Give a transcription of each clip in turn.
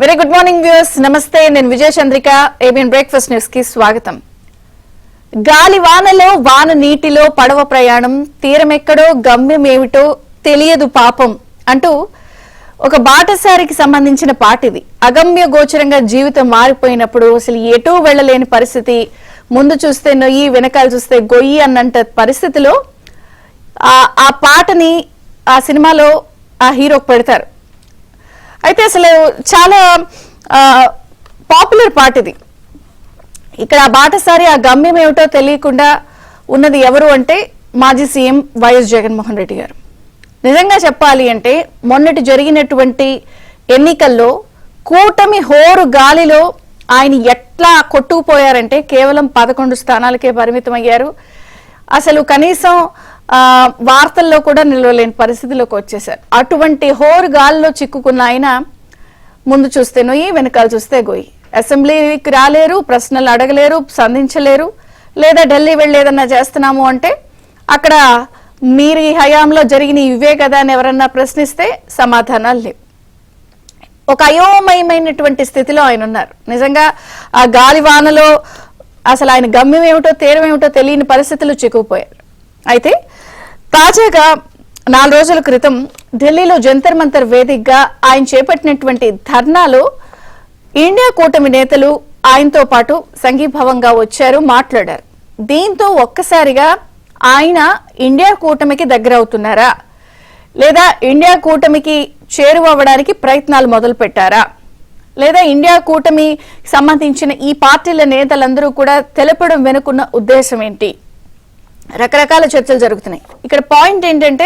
Very good morning viewers, నమస్తే. నేను విజయ Chandrika. ABN breakfast news కి స్వాగతం. గాలి వానలో వాన నీటిలో పడవ ప్రయాణం, తీరమెక్కడో గమ్యమేమిటో తెలియదు పాపం అంటూ ఒక బాటసారికి సంబంధించిన పాట ఇది. అగమ్య గోచరంగా జీవితం మారిపోయినప్పుడు అసలు ఎటూ వెళ్లలేని పరిస్థితి, ముందు చూస్తే నొయ్యి వెనకాల చూస్తే గొయ్యి అన్నంత పరిస్థితిలో ఆ పాటని ఆ సినిమాలో ఆ హీరోకి పెడతారు. అయితే అసలు చాలా పాపులర్ పాట ఇది. ఇక్కడ ఆ బాటసారి ఆ గమ్యం ఏమిటో తెలియకుండా ఉన్నది ఎవరు అంటే మాజీ సీఎం వైఎస్ జగన్మోహన్ రెడ్డి గారు. నిజంగా చెప్పాలి అంటే మొన్నటి జరిగినటువంటి ఎన్నికల్లో కూటమి హోరు గాలిలో ఆయన ఎట్లా కొట్టుకుపోయారంటే కేవలం 11 స్థానాలకే పరిమితం అయ్యారు. అసలు కనీసం వార్తల్లో కూడా నిలవలేని పరిస్థితిలోకి వచ్చేసారు. అటువంటి హోరు గాలిలో చిక్కుకున్న ఆయన ముందు చూస్తే నొయ్యి వెనకాల చూస్తే గొయ్యి. అసెంబ్లీకి రాలేరు, ప్రశ్నలు అడగలేరు, సంధించలేరు. లేదా ఢిల్లీ వెళ్ళి ఏదన్నా చేస్తున్నాము అంటే అక్కడ మీరు ఈ హయాంలో జరిగిన ఇవే కదా అని ఎవరన్నా ప్రశ్నిస్తే సమాధానాలు లేవు. ఒక అయోమయమైనటువంటి స్థితిలో ఆయన ఉన్నారు. నిజంగా ఆ గాలి వానలో అసలు ఆయన గమ్యం ఏమిటో తీరం ఏమిటో తెలియని పరిస్థితులు చిక్కుపోయారు. అయితే తాజాగా 4 రోజుల క్రితం ఢిల్లీలో జంతర్ మంతర్ వేదికగా ఆయన చేపట్టినటువంటి ధర్నాలో ఇండియా కూటమి నేతలు ఆయనతో పాటు సంఘీభావంగా వచ్చారు, మాట్లాడారు. దీంతో ఒక్కసారిగా ఆయన ఇండియా కూటమికి దగ్గర అవుతున్నారా, లేదా ఇండియా కూటమికి చేరువవ్వడానికి ప్రయత్నాలు మొదలు పెట్టారా, లేదా ఇండియా కూటమి సంబంధించిన ఈ పార్టీల నేతలందరూ కూడా తెలపడం వెనుకున్న ఉద్దేశం ఏంటి? రకరకాల చర్చలు జరుగుతున్నాయి. ఇక్కడ పాయింట్ ఏంటంటే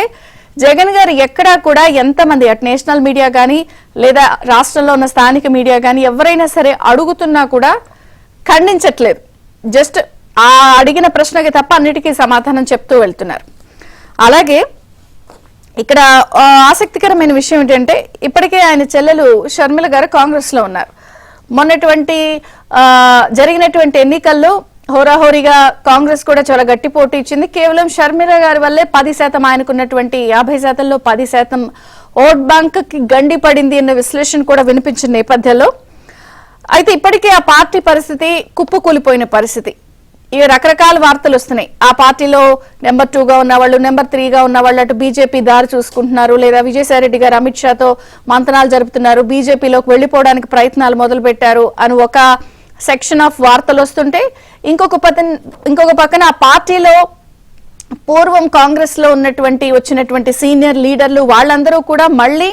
జగన్ గారు ఎక్కడా కూడా ఎంతమంది అటు నేషనల్ మీడియా కానీ లేదా రాష్ట్రంలో ఉన్న స్థానిక మీడియా కానీ ఎవరైనా సరే అడుగుతున్నా కూడా ఖండించట్లేదు. జస్ట్ ఆ అడిగిన ప్రశ్నకి తప్ప అన్నిటికీ సమాధానం చెప్తూ వెళ్తున్నారు. అలాగే ఇక్కడ ఆసక్తికరమైన విషయం ఏంటంటే ఇప్పటికే ఆయన చెల్లెలు షర్మిల గారు కాంగ్రెస్ లో ఉన్నారు. మొన్నటువంటి జరిగినటువంటి ఎన్నికల్లో హోరాహోరీగా కాంగ్రెస్ కూడా చాలా గట్టి పోటీ ఇచ్చింది. కేవలం షర్మిల గారి వల్లే 10% ఆయనకున్నటువంటి 50%లో 10% ఓట్ బ్యాంక్ కి గండి పడింది అన్న విశ్లేషణ కూడా వినిపించిన నేపథ్యంలో అయితే ఇప్పటికే ఆ పార్టీ పరిస్థితి కుప్పకూలిపోయిన పరిస్థితి. ఇవి రకరకాల వార్తలు వస్తున్నాయి. ఆ పార్టీలో నెంబర్ 2గా ఉన్న వాళ్ళు, నెంబర్ 3గా ఉన్న వాళ్ళు అటు బీజేపీ దారి చూసుకుంటున్నారు, లేదా విజయసాయిరెడ్డి గారు అమిత్ షాతో మంతనాలు జరుపుతున్నారు, బీజేపీలోకి వెళ్లిపోవడానికి ప్రయత్నాలు మొదలు పెట్టారు అని ఒక సెక్షన్ ఆఫ్ వార్తలు వస్తుంటే ఇంకొక పక్కన ఆ పార్టీలో పూర్వం కాంగ్రెస్ లో వచ్చినటువంటి సీనియర్ లీడర్లు వాళ్ళందరూ కూడా మళ్ళీ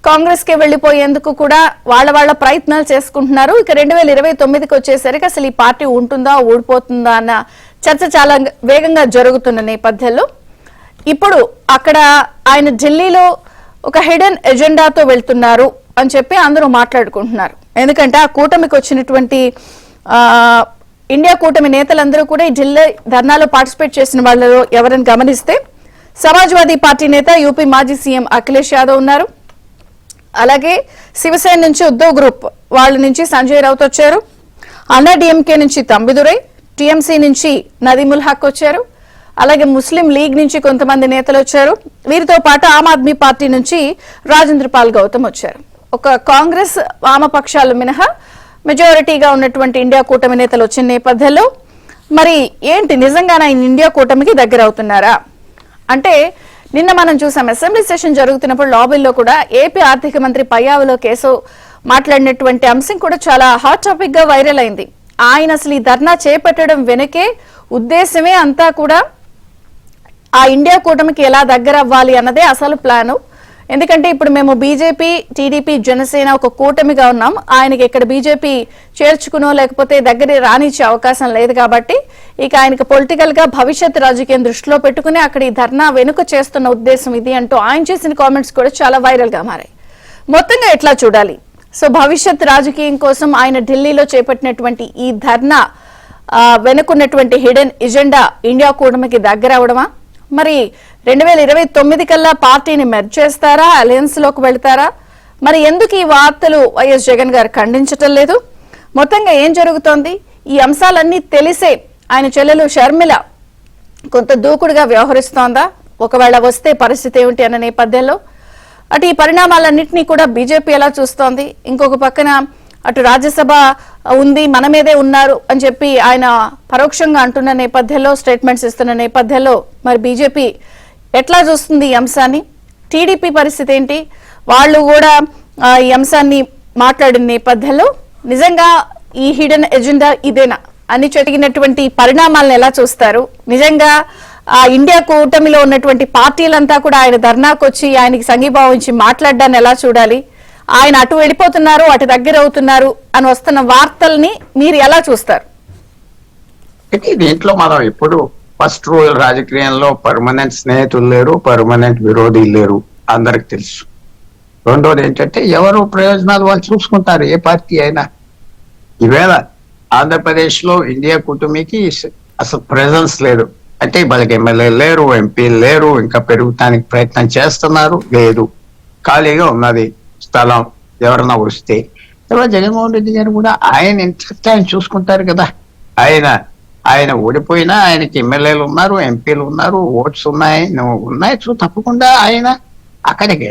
కాంగ్రెస్ కి వెళ్లిపోయేందుకు కూడా వాళ్ళ ప్రయత్నాలు చేసుకుంటున్నారు. ఇక 2029కి వచ్చేసరికి అసలు ఈ పార్టీ ఉంటుందా ఊడిపోతుందా అన్న చర్చ చాలా వేగంగా జరుగుతున్న నేపథ్యంలో ఇప్పుడు అక్కడ ఆయన ఢిల్లీలో ఒక హిడెన్ ఎజెండాతో వెళ్తున్నారు అని చెప్పి అందరూ మాట్లాడుకుంటున్నారు. ఎందుకంటే ఆ కూటమికి వచ్చినటువంటి ఇండియా కూటమి నేతలందరూ కూడా ఈ ఢిల్లీ ధర్నాలో పార్టిసిపేట్ చేసిన వాళ్ళలో ఎవరని గమనిస్తే సమాజ్వాదీ పార్టీ నేత యూపీ మాజీ సీఎం అఖిలేష్ యాదవ్ ఉన్నారు. అలాగే శివసేన నుంచి ఉద్దవ్ గ్రూప్ వాళ్ళ నుంచి సంజయ్ రౌత్ వచ్చారు. అన్నా డిఎంకే నుంచి తంబిదురై, టీఎంసీ నుంచి నదీముల్ హక్ వచ్చారు. అలాగే ముస్లిం లీగ్ నుంచి కొంతమంది నేతలు వచ్చారు. వీరితో పాటు ఆమ్ ఆద్మీ పార్టీ నుంచి రాజేంద్ర పాల్ గౌతమ్ వచ్చారు. ఒక కాంగ్రెస్ వామపక్షాలు మినహా మెజారిటీగా ఉన్నటువంటి ఇండియా కూటమి నేతలు వచ్చిన నేపథ్యంలో మరి ఏంటి నిజంగానే ఆయన ఇండియా కూటమికి దగ్గర అవుతున్నారా అంటే నిన్న మనం చూసాం అసెంబ్లీ సెషన్ జరుగుతున్నప్పుడు లాబీల్లో కూడా ఏపీ ఆర్థిక మంత్రి పయ్యావులో కేసు మాట్లాడినటువంటి అంశం కూడా చాలా హాట్ టాపిక్ గా వైరల్ అయింది. ఆయన అసలు ఈ ధర్నా చేపట్టడం వెనకే ఉద్దేశమే అంతా కూడా ఆ ఇండియా కూటమికి ఎలా దగ్గర అవ్వాలి అన్నదే అసలు ప్లాను. ఎందుకంటే ఇప్పుడు మేము బీజేపీ, టీడీపీ, జనసేన ఒక కూటమిగా ఉన్నాం. ఆయనకి ఇక్కడ బీజేపీ చేర్చుకునో లేకపోతే దగ్గర రానిచ్చే అవకాశం లేదు కాబట్టి ఇక ఆయనకు పొలిటికల్ గా భవిష్యత్ రాజకీయం దృష్టిలో పెట్టుకుని అక్కడ ఈ ధర్నా వెనుక చేస్తున్న ఉద్దేశం ఇది అంటూ ఆయన చేసిన కామెంట్స్ కూడా చాలా వైరల్ గా మారాయి. మొత్తంగా ఎట్లా చూడాలి? సో భవిష్యత్ రాజకీయం కోసం ఆయన ఢిల్లీలో చేపట్టినటువంటి ఈ ధర్నా వెనుకున్నటువంటి హిడెన్ ఎజెండా ఇండియా కూటమికి దగ్గర అవడమా? మరి 2029 కల్లా పార్టీని మెర్జ్ చేస్తారా, అలయన్స్ లోకి వెళ్తారా? మరి ఎందుకు ఈ వార్తలు వైఎస్ జగన్ గారు ఖండించటం లేదు? మొత్తంగా ఏం జరుగుతోంది? ఈ అంశాలన్నీ తెలిసే ఆయన చెల్లెలు షర్మిల కొంత దూకుడుగా వ్యవహరిస్తోందా? ఒకవేళ వస్తే పరిస్థితి ఏమిటి అన్న నేపథ్యంలో అటు ఈ పరిణామాలన్నింటినీ కూడా బీజేపీ ఎలా చూస్తోంది? ఇంకొక పక్కన అటు రాజ్యసభ ఉంది, మన మీదే ఉన్నారు అని చెప్పి ఆయన పరోక్షంగా అంటున్న నేపథ్యంలో, స్టేట్మెంట్స్ ఇస్తున్న నేపథ్యంలో మరి బీజేపీ ఎట్లా చూస్తుంది ఈ అంశాన్ని? టీడీపీ పరిస్థితి ఏంటి? వాళ్ళు కూడా ఈ అంశాన్ని మాట్లాడిన నేపథ్యంలో నిజంగా ఈ హిడెన్ ఎజెండా ఇదేనా అని జరిగినటువంటి పరిణామాలను ఎలా చూస్తారు? నిజంగా ఆ ఇండియా కూటమిలో ఉన్నటువంటి పార్టీలంతా కూడా ఆయన ధర్నాకు వచ్చి ఆయనకి సంఘీభావించి మాట్లాడడాన్ని ఎలా చూడాలి? ఆయన అటు వెళ్ళిపోతున్నారు, అటు దగ్గర అవుతున్నారు అని వస్తున్న వార్తల్ని మీరు ఎలా చూస్తారు? దీంట్లో మనం ఇప్పుడు ఫస్ట్ రూల్ రాజకీయంలో పర్మనెంట్ స్నేహితులు లేరు, పర్మనెంట్ విరోధులు లేరు, అందరికి తెలుసు. రెండోది ఏంటంటే ఎవరు ప్రయోజనాలు వాళ్ళు చూసుకుంటారు, ఏ పార్టీ అయినా. ఈవేళ ఆంధ్రప్రదేశ్ లో ఇండియా కూటమికి అసలు ప్రెజెన్స్ లేదు. అంటే వాళ్ళకి ఎమ్మెల్యేలు లేరు, ఎంపీలు లేరు, ఇంకా పెరుగుతానికి ప్రయత్నం చేస్తున్నారు, లేదు, ఖాళీగా ఉన్నది స్థలం ఎవరన్నా వస్తే. తర్వాత జగన్మోహన్ రెడ్డి గారు కూడా ఆయన ఇంట్రెస్ట్ ఆయన చూసుకుంటారు కదా. ఆయన ఓడిపోయినా ఆయనకి ఎమ్మెల్యేలు ఉన్నారు, ఎంపీలు ఉన్నారు, ఓట్స్ ఉన్నాయి. సో తప్పకుండా ఆయన అక్కడికి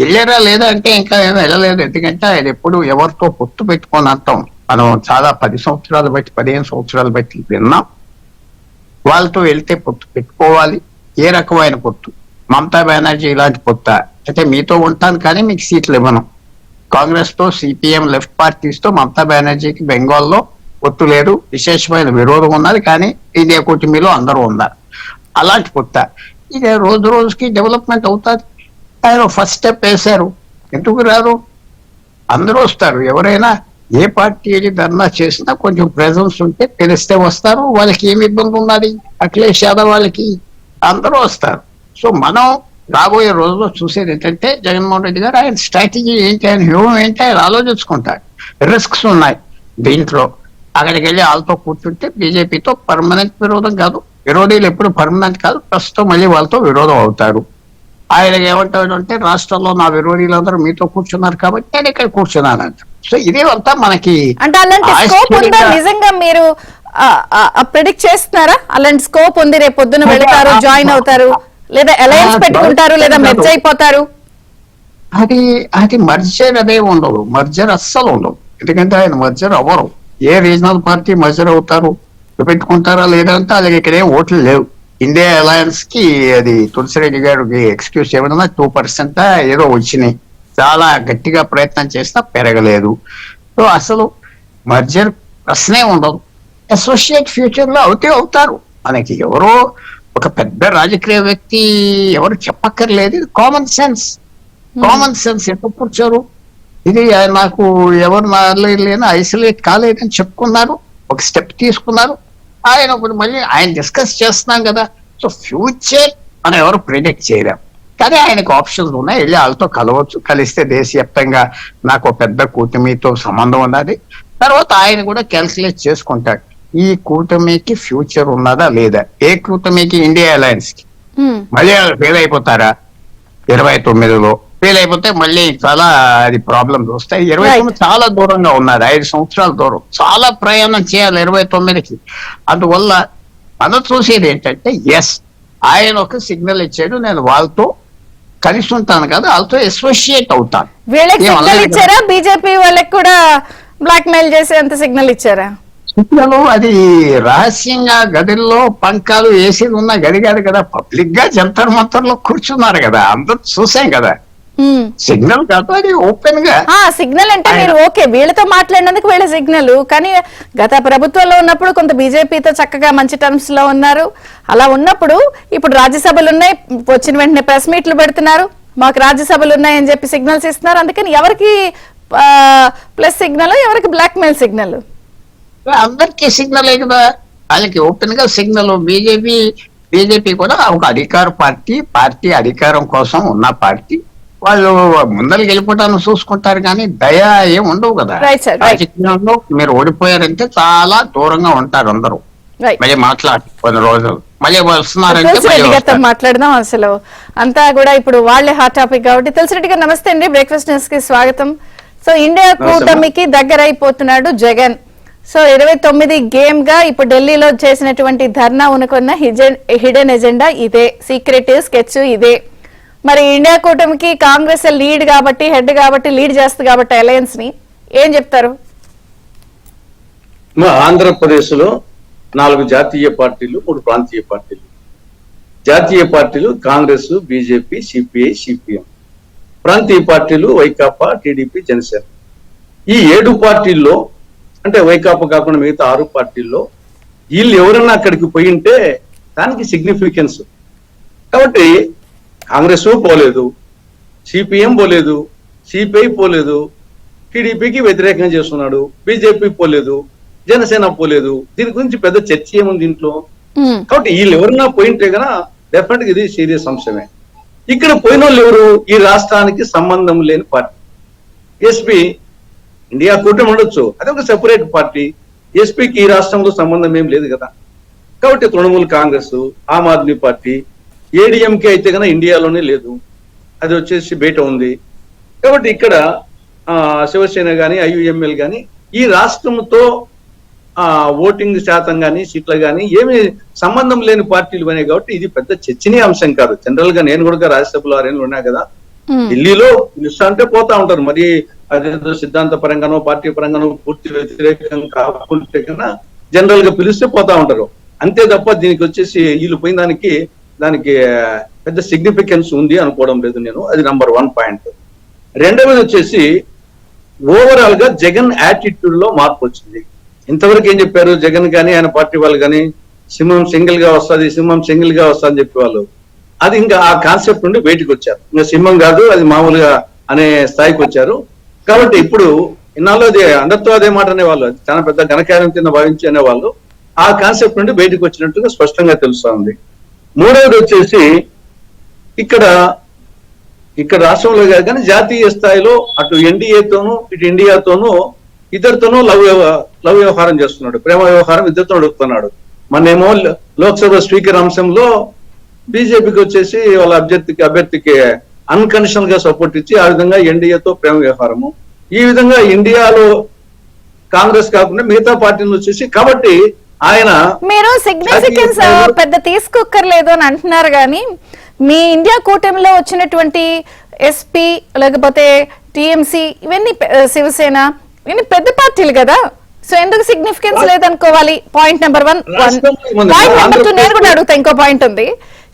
వెళ్ళారా లేదా అంటే ఇంకా వెళ్ళలేదు. ఎందుకంటే ఆయన ఎప్పుడు ఎవరితో పొత్తు పెట్టుకొని అంటాం మనం చాలా 10 సంవత్సరాలు బట్టి 15 సంవత్సరాలు బట్టి విన్నాం. వాళ్ళతో వెళ్తే పొత్తు పెట్టుకోవాలి. ఏ రకమైన పొత్తు? మమతా బెనర్జీ ఇలాంటి పొత్త అంటే మీతో ఉంటాను కానీ మీకు సీట్లు ఇవ్వను. కాంగ్రెస్ తో, సిపిఎం, లెఫ్ట్ పార్టీస్ తో మమతా బెనర్జీకి బెంగాల్లో పొత్తు లేదు, విశేషమైన విరోధం ఉన్నది. కానీ ఇండియా కూటమిలో అందరూ ఉన్నారు. అలాంటి పొత్త ఇదే రోజు రోజుకి డెవలప్మెంట్ అవుతుంది. ఆయన ఫస్ట్ స్టెప్ వేశారు, ఎందుకు రారు? అందరూ వస్తారు. ఎవరైనా ఏ పార్టీ ధర్నా చేసినా కొంచెం ప్రెజెన్స్ ఉంటే తెలిస్తే వస్తారు. వాళ్ళకి ఏమి ఇబ్బంది ఉన్నది? అఖిలేష్ యాదవ్ వాళ్ళకి అందరూ వస్తారు. సో మనం రాబోయే రోజుల్లో చూసేది ఏంటంటే జగన్మోహన్ రెడ్డి గారు ఆయన స్ట్రాటజీ ఏంటి, ఆయన వ్యూహం ఏంటి ఆయన ఆలోచించుకుంటారు. రిస్క్స్ ఉన్నాయి దీంట్లో. అక్కడికి వెళ్ళి వాళ్ళతో కూర్చుంటే బీజేపీతో పర్మనెంట్ విరోధం కాదు, విరోధీలు ఎప్పుడు పర్మనెంట్ కాదు, ప్రస్తుతం మళ్ళీ వాళ్ళతో విరోధం అవుతారు. ఆయన ఏమంటాడు అంటే రాష్ట్రంలో నా విరోధీలందరూ మీతో కూర్చున్నారు కాబట్టి నేను ఇక్కడ కూర్చున్నానంట. సో ఇదే అంతా మనకి అంటే అలాంటి స్కోప్ ఉందా? నిజంగా మీరు ప్రిడిక్ట్ చేస్తున్నారా అలాంటి స్కోప్ ఉంది? రేపు పొద్దున వెళ్తారు, జాయిన్ అవుతారు, లేదా అలయన్స్ పెట్టుకుంటారు, లేదా మెర్జ్ అయిపోతారు? అది మర్జర్ అదే ఉండదు, మర్జర్ అస్సలు ఉండదు. ఎందుకంటే ఆయన మర్జర్ అవ్వరు. ఏ రీజనల్ పార్టీ మర్జర్ అవుతారు, పెట్టుకుంటారా లేదా అంటే అలాగే ఇక్కడే ఓట్లు లేవు. ఇండియా అలయన్స్ కి అది తులసిరెడ్డి గారికి ఎక్స్క్యూజ్ ఏమన్నా 2% ఏదో వచ్చినాయి. చాలా గట్టిగా ప్రయత్నం చేసినా పెరగలేదు. సో అసలు మర్జర్ ప్రశ్నే ఉండదు. అసోసియేట్ ఫ్యూచర్ లో అవుతారు. మనకి ఎవరో ఒక పెద్ద రాజకీయ వ్యక్తి ఎవరు చెప్పక్కర్లేదు. ఇది కామన్ సెన్స్ ఎప్పుడు కూర్చోరు. ఇది నాకు ఎవరు లేని ఐసోలేట్ కాలేదని చెప్పుకున్నారు, ఒక స్టెప్ తీసుకున్నారు. ఆయన ఇప్పుడు మళ్ళీ ఆయన డిస్కస్ చేస్తున్నాం కదా. సో ఫ్యూచర్ మనం ఎవరు ప్రిడిక్ట్ చేయలేం. కానీ ఆయనకు ఆప్షన్స్ ఉన్నాయి, వెళ్ళి వాళ్ళతో కలవచ్చు. కలిస్తే దేశవ్యాప్తంగా నాకు పెద్ద కూటమితో సంబంధం ఉన్నది. తర్వాత ఆయన కూడా క్యాల్కులేట్ చేసుకుంటాడు ఈ కూటమికి ఫ్యూచర్ ఉన్నదా లేదా. ఏ కూటమికి? ఇండియా అలయన్స్ కి. మళ్ళీ ఫెయిల్ అయిపోతారా 29లో? ఫెయిల్ అయిపోతే మళ్ళీ చాలా అది ప్రాబ్లమ్స్ వస్తాయి. 29 చాలా దూరంగా ఉన్నది, 5 సంవత్సరాల దూరం. చాలా ప్రయాణం చేయాలి 29కి. అందువల్ల మనం చూసేది ఏంటంటే ఎస్ ఆయన ఒక సిగ్నల్ ఇచ్చాడు, నేను వాళ్ళతో కలిసి ఉంటాను కదా, వాళ్ళతో అసోసియేట్ అవుతాను. వీళ్ళకి సిగ్నల్ ఇచ్చారా? బీజేపీ వాళ్ళకి కూడా బ్లాక్ మెయిల్ చేసే అంత సిగ్నల్ ఇచ్చారా? సిగ్నల్ అది రహస్యంగా గదిలో పంకాలు వేసేది ఉన్న గది కాదు కదా, పబ్లిక్ గా జంతర్ మంతర్లో కూర్చున్నారు కదా, అందరూ చూసాం కదా. సిగ్నల్ కాదు, అది ఓపెన్ గా సిగ్నల్ అంటే మీరు ఓకే వీళ్ళతో మాట్లాడినందుకు వీళ్ళ సిగ్నల్. కానీ గత ప్రభుత్వంలో ఉన్నప్పుడు కొంత బీజేపీతో చక్కగా మంచి టర్మ్స్ లో ఉన్నారు. అలా ఉన్నప్పుడు ఇప్పుడు రాజ్యసభలు ఉన్నాయి, వచ్చిన వెంటనే ప్రెస్ మీట్లు పెడుతున్నారు, మాకు రాజ్యసభలు ఉన్నాయని చెప్పి సిగ్నల్స్ ఇస్తున్నారు. అందుకని ఎవరికి ప్లస్ సిగ్నల్, ఎవరికి బ్లాక్ మెయిల్ సిగ్నల్? అందరికీ సిగ్నల్ కదా, వాళ్ళకి ఓపెన్ గా సిగ్నల్. బీజేపీ కూడా ఒక అధికార పార్టీ అధికారం కోసం ఉన్న పార్టీ. వాళ్ళు ముందరికి వెళ్ళిపోవటాన్ని చూసుకుంటారు కానీ దయా ఏం ఉండవు కదా. రాజకీయంలో మీరు ఓడిపోయారంటే చాలా దూరంగా ఉంటారు అందరూ. మళ్ళీ మాట్లాడి కొన్ని రోజులు మళ్ళీ వస్తున్నారంటే మాట్లాడదాం. అసలు అంతా కూడా ఇప్పుడు వాళ్ళే హాట్ టాపిక్ కాబట్టి. తులసిరెడ్డి గారు నమస్తే అండి, బ్రేక్ఫాస్ట్ న్యూస్ కి స్వాగతం. సో ఇండియా కూటమికి దగ్గర అయిపోతున్నాడు జగన్. సో 29 గేమ్ గా ఇప్పుడు ఢిల్లీలో చేసినటువంటి ధర్నా ఉనుకున్న హిడెన్ ఎజెండా ఇదే, సీక్రెట్ స్కెచ్ ఇదే. మరి ఇండియా కూటమికి కాంగ్రెస్ లీడ్ కాబట్టి హెడ్ కాబట్టి లీడ్ చేస్తుంది కాబట్టి అలయన్స్ ని ఏం చెప్తారు? మా ఆంధ్రప్రదేశ్ లో 4 జాతీయ పార్టీలు, 3 ప్రాంతీయ పార్టీలు. జాతీయ పార్టీలు కాంగ్రెస్, బీజేపీ, సిపిఐ, సిపిఎం. ప్రాంతీయ పార్టీలు వైకాపా, టీడీపీ, జనసేన. ఈ 7 పార్టీల్లో అంటే వైకాపా కాకుండా మిగతా 6 పార్టీల్లో వీళ్ళు ఎవరన్నా అక్కడికి పోయి ఉంటే దానికి సిగ్నిఫికెన్స్. కాబట్టి కాంగ్రెస్ పోలేదు, సిపిఎం పోలేదు, సిపిఐ పోలేదు, టీడీపీకి వ్యతిరేకంగా చేస్తున్నాడు, బీజేపీ పోలేదు, జనసేన పోలేదు. దీని గురించి పెద్ద చర్చ ఏముంది దీంట్లో? కాబట్టి వీళ్ళు ఎవరన్నా పోయింటే కనుక డెఫినెట్ గా ఇది సీరియస్ అంశమే. ఇక్కడ పోయిన వాళ్ళు ఎవరు? ఈ రాష్ట్రానికి సంబంధం లేని పార్టీ. ఎస్పీ ఇండియా కూటమి ఉండొచ్చు, అది ఒక సెపరేట్ పార్టీ. ఎస్పీకి ఈ రాష్ట్రంలో సంబంధం ఏం లేదు కదా. కాబట్టి తృణమూల్ కాంగ్రెస్, ఆమ్ ఆద్మీ పార్టీ, ఏడీఎంకే అయితే కనుక ఇండియాలోనే లేదు, అది వచ్చేసి బయట ఉంది. కాబట్టి ఇక్కడ శివసేన గాని, ఐయుఎంఎల్ గాని ఈ రాష్ట్రంతో ఓటింగ్ శాతం గాని, సీట్లు గాని ఏమి సంబంధం లేని పార్టీలు ఉన్నాయి. కాబట్టి ఇది పెద్ద చర్చనీయ అంశం కాదు. జనరల్ గా నేను కూడా రాజ్యసభలో 6 ఏళ్ళు ఉన్నా కదా, ఢిల్లీలో పిలుస్తా అంటే పోతా ఉంటారు. మరి అదేదో సిద్ధాంత పరంగానో పార్టీ పరంగానో పూర్తి వ్యతిరేకం కాకపోతే కన్నా జనరల్ గా పిలిస్తే పోతా ఉంటారు. అంతే తప్ప దీనికి వచ్చేసి వీళ్ళు పోయిన దానికి పెద్ద సిగ్నిఫికెన్స్ ఉంది అనుకోవడం లేదు నేను. అది నంబర్ 1 పాయింట్. రెండవది వచ్చేసి ఓవరాల్ గా జగన్ యాటిట్యూడ్ లో మార్పు వచ్చింది. ఇంతవరకు ఏం చెప్పారు జగన్ గాని ఆయన పార్టీ వాళ్ళు కానీ, సింహం సింగిల్ గా వస్తుంది, సింహం సింగిల్ గా వస్తుంది అని చెప్పేవాళ్ళు. అది ఇంకా ఆ కాన్సెప్ట్ నుండి బయటకు వచ్చారు. ఇంకా సింహం కాదు అది మామూలుగా అనే స్థాయికి వచ్చారు. కాబట్టి ఇప్పుడు ఇన్నాళ్ళు అది అందరితో అదే మాట అనేవాళ్ళు, చాలా పెద్ద ఘనకార్యం కింద భావించి అనేవాళ్ళు. ఆ కాన్సెప్ట్ నుండి బయటకు వచ్చినట్టుగా స్పష్టంగా తెలుస్తా ఉంది. మూడవది వచ్చేసి ఇక్కడ రాష్ట్రంలో కాదు కానీ జాతీయ స్థాయిలో అటు ఎన్డీఏతోనూ ఇటు ఇండియాతోనూ ఇద్దరితోనూ లవ్ వ్యవహారం చేస్తున్నాడు, ప్రేమ వ్యవహారం ఇద్దరితో నడుపుతున్నాడు. మొన్నేమో లోక్సభ స్పీకర్ అంశంలో బీజేపీకి వచ్చేసి వాళ్ళ అభ్యర్థికి అన్కండిషనల్ గా సపోర్ట్ ఇచ్చి ఆ విధంగా ఎన్డీఏతో ప్రేమ వ్యవహారము. ఈ విధంగా ఇండియాలో కాంగ్రెస్ కాకుండా మిగతా పార్టీలు వచ్చేసి కాబట్టి ఆయన మీరు సిగ్నిఫికెన్స్ పెద్ద తీసుకోక్కర్లేదు అని అంటున్నారు కానీ మీ ఇండియా కూటమిలో వచ్చినటువంటి ఎస్పీ లేకపోతే టీఎంసీ ఇవన్నీ శివసేన ఇవన్నీ పెద్ద పార్టీలు కదా. సో ఎందుకు సిగ్నిఫికెన్స్ లేదనుకోవాలి? Point number 1. పాయింట్ నెంబర్ 2 నేను కూడా అడుగుతా. ఇంకో పాయింట్ ఉంది.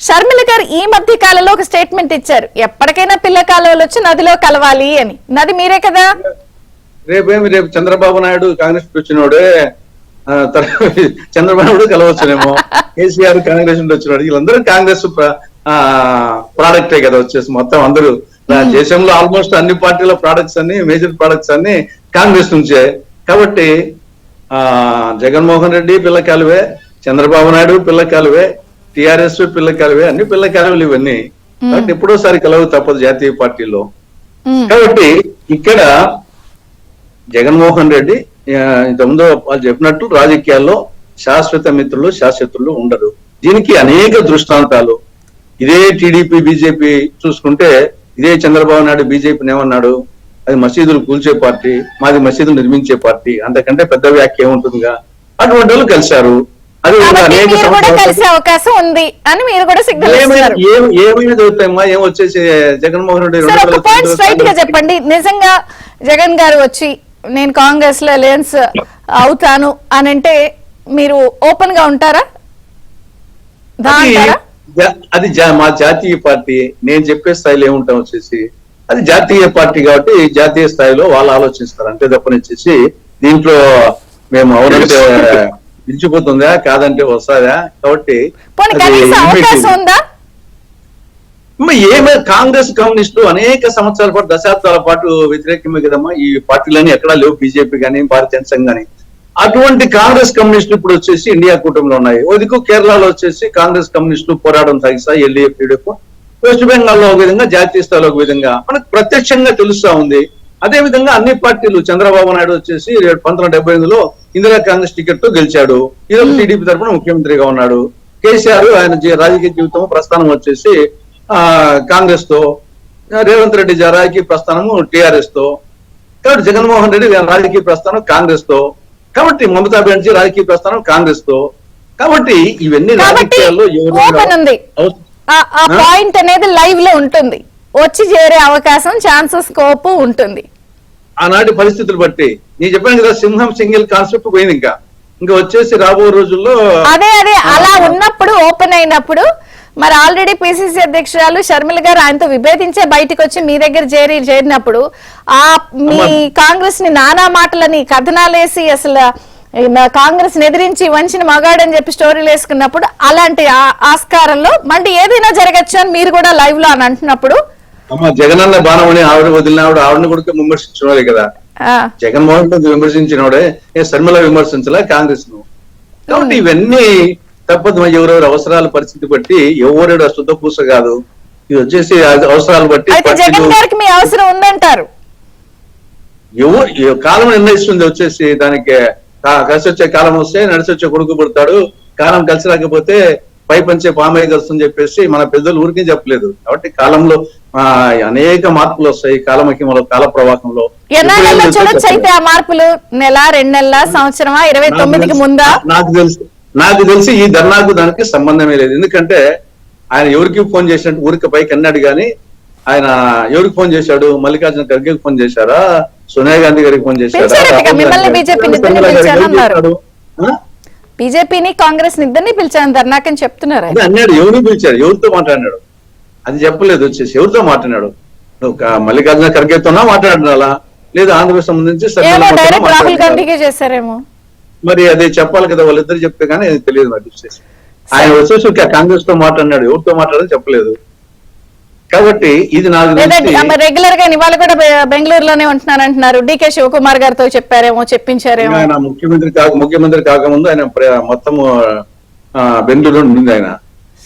షర్మిల గారు ఈ మధ్య కాలంలో ఒక స్టేట్మెంట్ ఇచ్చారు, ఎప్పటికైనా పిల్ల కాలువలు వచ్చి నదిలో కలవాలి అని. నది మీరే కదా. రేపు చంద్రబాబు నాయుడు కాంగ్రెస్ వచ్చినోడే చంద్రబాబు నాయుడు కలవచ్చునేమో, కేసీఆర్ కాంగ్రెస్ నుండి వచ్చినాడు, వీళ్ళందరూ కాంగ్రెస్ ప్రోడక్టే కదా వచ్చేసి మొత్తం అందరూ. దేశంలో ఆల్మోస్ట్ అన్ని పార్టీల ప్రోడక్ట్స్ అన్ని మేజర్ ప్రోడక్ట్స్ అన్ని కాంగ్రెస్ నుంచే. కాబట్టి జగన్మోహన్ రెడ్డి పిల్లకాలువే, చంద్రబాబు నాయుడు పిల్లకాలువే, టిఆర్ఎస్ పిల్లకాలువే, అన్ని పిల్లకాలువలు ఇవన్నీ. కాబట్టి ఎప్పుడోసారి కలవు తప్పదు జాతీయ పార్టీలో. కాబట్టి ఇక్కడ జగన్మోహన్ రెడ్డి ఇంతకుముందు వాళ్ళు చెప్పినట్టు రాజకీయాల్లో శాశ్వత మిత్రులు శాశ్వతులు ఉండరు. దీనికి అనేక దృష్టాంతాలు. ఇదే టీడీపీ బీజేపీ చూసుకుంటే ఇదే చంద్రబాబు నాయుడు బీజేపీని ఏమన్నాడు, అది మసీదులు కూల్చే పార్టీ, మాది మసీదులు నిర్మించే పార్టీ, అంతకంటే పెద్ద వ్యాఖ్య ఏముంటుందిగా. అటువంటి వాళ్ళు కలిశారు. అది అవకాశం ఉంది అని మీరు కూడా ఏమైనా చదువుతాయమ్మా, ఏం వచ్చేసి జగన్మోహన్ రెడ్డి స్ట్రైట్ గా చెప్పండి. నిజంగా జగన్ గారు వచ్చి నేను కాంగ్రెస్ లో అలయన్స్ అవుతాను అని అంటే మీరు ఓపెన్ గా ఉంటారా? అది మా జాతీయ పార్టీ. నేను చెప్పే స్థాయిలో ఏముంటాం వచ్చేసి అది జాతీయ పార్టీ కాబట్టి జాతీయ స్థాయిలో వాళ్ళు ఆలోచిస్తారు. అంతే తప్పనిచ్చేసి దీంట్లో మేము అవునంటే నిలిచిపోతుందా కాదంటే వస్తుందా. కాబట్టి ఏమే కాంగ్రెస్ కమ్యూనిస్టులు అనేక సంవత్సరాల పాటు దశాబ్దాల పాటు వ్యతిరేకమే కదమ్మా. ఈ పార్టీలన్నీ ఎక్కడా లేవు, బీజేపీ కానీ భారతీయ జనతా కానీ. అటువంటి కాంగ్రెస్ కమ్యూనిస్టులు ఇప్పుడు వచ్చేసి ఇండియా కూటమిలో ఉన్నాయి. ఓదికు కేరళలో వచ్చేసి కాంగ్రెస్ కమ్యూనిస్టులు పోరాటం సాగిస్తాయి, ఎల్డీఎఫ్ టీడీఎఫ్. వెస్ట్ బెంగాల్లో ఒక విధంగా, జాతీయ స్థాయిలో ఒక విధంగా మనకు ప్రత్యక్షంగా తెలుస్తా ఉంది. అదే విధంగా అన్ని పార్టీలు, చంద్రబాబు నాయుడు వచ్చేసి 1978లో ఇందిరా కాంగ్రెస్ టికెట్ తో గెలిచాడు, ఈరోజు టీడీపీ తరఫున ముఖ్యమంత్రిగా ఉన్నాడు. కేసీఆర్ ఆయన రాజకీయ జీవితం ప్రస్థానం వచ్చేసి కాంగ్రెస్ తో, రేవంత్ రెడ్డి రాజకీయ ప్రస్థానము టీఆర్ఎస్ తో, కాబట్టి జగన్మోహన్ రెడ్డి రాజకీయ ప్రస్థానం కాంగ్రెస్ తో, కాబట్టి మమతా బెనర్జీ రాజకీయ ప్రస్థానం కాంగ్రెస్ తో. కాబట్టి ఇవన్నీ రాజకీయాల్లో ఆ పాయింట్ అనేది లైవ్ లో ఉంటుంది, వచ్చి చేరే అవకాశం, ఛాన్సెస్, స్కోప్ ఉంటుంది. ఆనాటి పరిస్థితులు బట్టి నేను చెప్పాను కదా, సింహం సింగిల్ కాన్సెప్ట్ పోయింది. ఇంకా వచ్చేసి రాబో రోజుల్లో అదే అలా ఉన్నప్పుడు, ఓపెన్ అయినప్పుడు మరి ఆల్రెడీ పిసిసి అధ్యక్షురాలు షర్మిల గారు ఆయనతో విభేదించే బయటకు వచ్చి మీ దగ్గర చేరినప్పుడు ఆ మీ కాంగ్రెస్ ని నానా మాటలని కథనాలేసి అసలు కాంగ్రెస్ ఎదిరించి వంచిన మగాడని చెప్పి స్టోరీలు వేసుకున్నప్పుడు, అలాంటి ఆస్కారంలో మళ్ళీ ఏదైనా జరగచ్చు అని మీరు కూడా లైవ్ లో అని అంటున్నప్పుడు, జగనన్న బాణమని ఆవిడ వదిలినావిడ ఆవిడని కూడా విమర్శించినవాడే కదా. జగన్మోహన్ రెడ్డి విమర్శించినవాడే శర్మిల విమర్శించలే కాంగ్రెస్ ను. కాబట్టి ఇవన్నీ తప్పదు. ఎవరెవరు అవసరాల పరిస్థితి బట్టి ఎవరు శుద్ధ పూస కాదు. ఇది వచ్చేసి అవసరాలు బట్టి జగన్ గారికి మీ అవసరం ఉందంటారు. ఎవరు కాలం నిర్ణయిస్తుంది. వచ్చేసి దానికి కలిసి వచ్చే కాలం వస్తే నడిచి వచ్చే కొడుకు పుడతాడు, కాలం కలిసి రాకపోతే పై పంచే పామయ్య కలుస్తుందని చెప్పేసి మన పెద్దలు ఊరికే చెప్పలేదు. కాబట్టి కాలంలో అనేక మార్పులు వస్తాయి. కాలమహిమలో, కాల ప్రవాహంలో చూడొచ్చు. అయితే ఆ మార్పులు నెల, 2 నెలల, సంవత్సరమా, 29కి ముందా? నాకు తెలిసి ఈ ధర్నాకు దానికి సంబంధమే లేదు. ఎందుకంటే ఆయన ఎవరికి ఫోన్ చేసినట్టు ఊరికి పైకి అన్నాడు కానీ, ఆయన ఎవరికి ఫోన్ చేశాడు? మల్లికార్జున ఖర్గేకి ఫోన్ చేశారా? సోనియా గాంధీ గారికి ఫోన్ చేశారా? బీజేపీని కాంగ్రెస్ ఇద్దరిని పిలిచాను ధర్నాకని చెప్తున్నారు. అన్నాడు. ఎవరు పిలిచారు? ఎవరితో మాట్లాడినాడు? అది చెప్పలేదు. వచ్చేసి ఎవరితో మాట్లాడినాడు? మల్లికార్జున ఖర్గేతోనా మాట్లాడినా, లేదా ఆంధ్రప్రదేశ్ సంబంధించి రాహుల్ గాంధీకి చేశారేమో. మరి అదే చెప్పాలి కదా, వాళ్ళిద్దరు చెప్తే కానీ తెలియదు. మరి వచ్చేసి ఆయన వచ్చేసి కాంగ్రెస్ తో మాట్లాడినాడు, ఎవరితో మాట్లాడని చెప్పలేదు. కాబట్టి ఇది నాకు రెగ్యులర్ గా ఇవాళ కూడా బెంగళూరులోనే ఉంటున్నారంటున్నారు. డికే శివకుమార్ గారితో చెప్పారేమో, చెప్పించారేమో. ఆయన ముఖ్యమంత్రి కాకముందు ఆయన మొత్తం బెంగళూరులో ఉండింది. ఆయన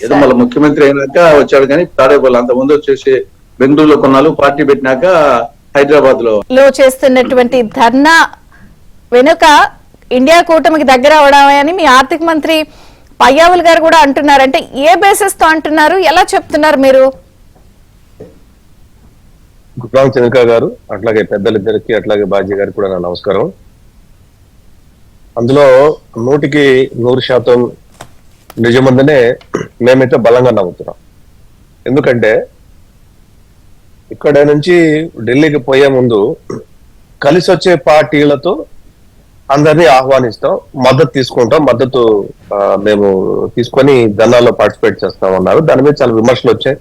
ఏదో మళ్ళీ ముఖ్యమంత్రి అయినాక వచ్చాడు కానీ తాడేపల్లి అంత ముందు వచ్చేసి బెంగళూరులో కొన్నాళ్ళు, పార్టీ పెట్టినాక హైదరాబాద్ లో చేస్తున్నటువంటి ధర్నా వెనుక ఇండియా కూటమికి దగ్గర అవడమని మీ ఆర్థిక మంత్రి పయ్యావుల్ గారు కూడా అంటున్నారు. అంటే ఏ బేసిస్ తో అంటున్నారు, ఎలా చెప్తున్నారు మీరు? గుప్రాంగ్ చంద్రిక గారు, అట్లాగే పెద్దలిద్దరికి, అట్లాగే బాజీ గారికి కూడా నా నమస్కారం. అందులో 100% నిజమందనే మేమైతే బలంగా నమ్ముతున్నాం. ఎందుకంటే ఇక్కడ నుంచి ఢిల్లీకి పోయే ముందు కలిసి వచ్చే పార్టీలతో అందరినీ ఆహ్వానిస్తాం, మద్దతు తీసుకుంటాం, మద్దతు మేము తీసుకొని ధర్నాల్లో పార్టిసిపేట్ చేస్తామన్నారు. దాని మీద చాలా విమర్శలు వచ్చాయి.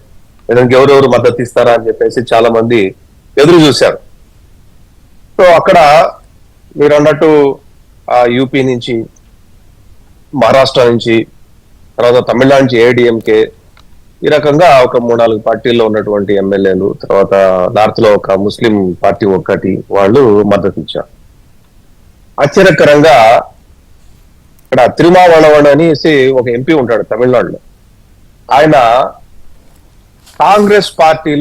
ఏదైనా ఎవరెవరు మద్దతు ఇస్తారా అని చెప్పేసి చాలా మంది ఎదురు చూశారు. సో అక్కడ మీరు అన్నట్టు యూపీ నుంచి, మహారాష్ట్ర నుంచి, తర్వాత తమిళనాడు నుంచి ఏఐడిఎంకే, ఈ రకంగా ఒక 3-4 పార్టీల్లో ఉన్నటువంటి ఎమ్మెల్యేలు, తర్వాత నార్త్ లో ఒక ముస్లిం పార్టీ ఒక్కటి, వాళ్ళు మద్దతు ఇచ్చారు. ఆశ్చర్యకరంగా ఇక్కడ తిరుమావళవన్ అనేసి ఒక ఎంపీ ఉంటాడు తమిళనాడులో. ఆయన కాంగ్రెస్ పార్టీ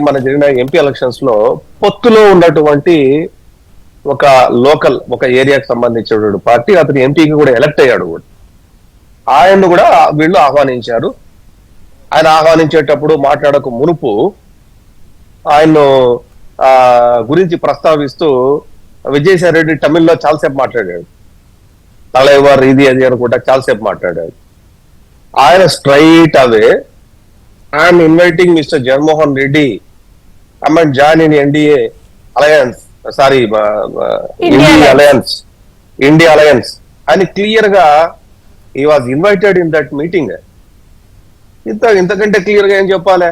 మన జరిగిన ఎంపీ ఎలక్షన్స్ లో పొత్తులో ఉన్నటువంటి ఒక లోకల్, ఒక ఏరియాకి సంబంధించినటువంటి పార్టీ, అతని ఎంపీకి కూడా ఎలక్ట్ అయ్యాడు కూడా. ఆయన్ను కూడా వీళ్ళు ఆహ్వానించారు. ఆయన ఆహ్వానించేటప్పుడు మాట్లాడక మునుపు ఆయన్ను గురించి ప్రస్తావిస్తూ విజయసాయి రెడ్డి తమిళ్లో చాలాసేపు మాట్లాడాడు. తలైవారు ఇది అది అనుకుంటా చాలాసేపు మాట్లాడాడు. ఆయన straight away, I'm inviting mister Jaganmohan Reddy come and join in India alliance అని క్లియర్ గా he was invited in that meeting. ఇంతకంటే క్లియర్ గా ఏం చెప్పాలి?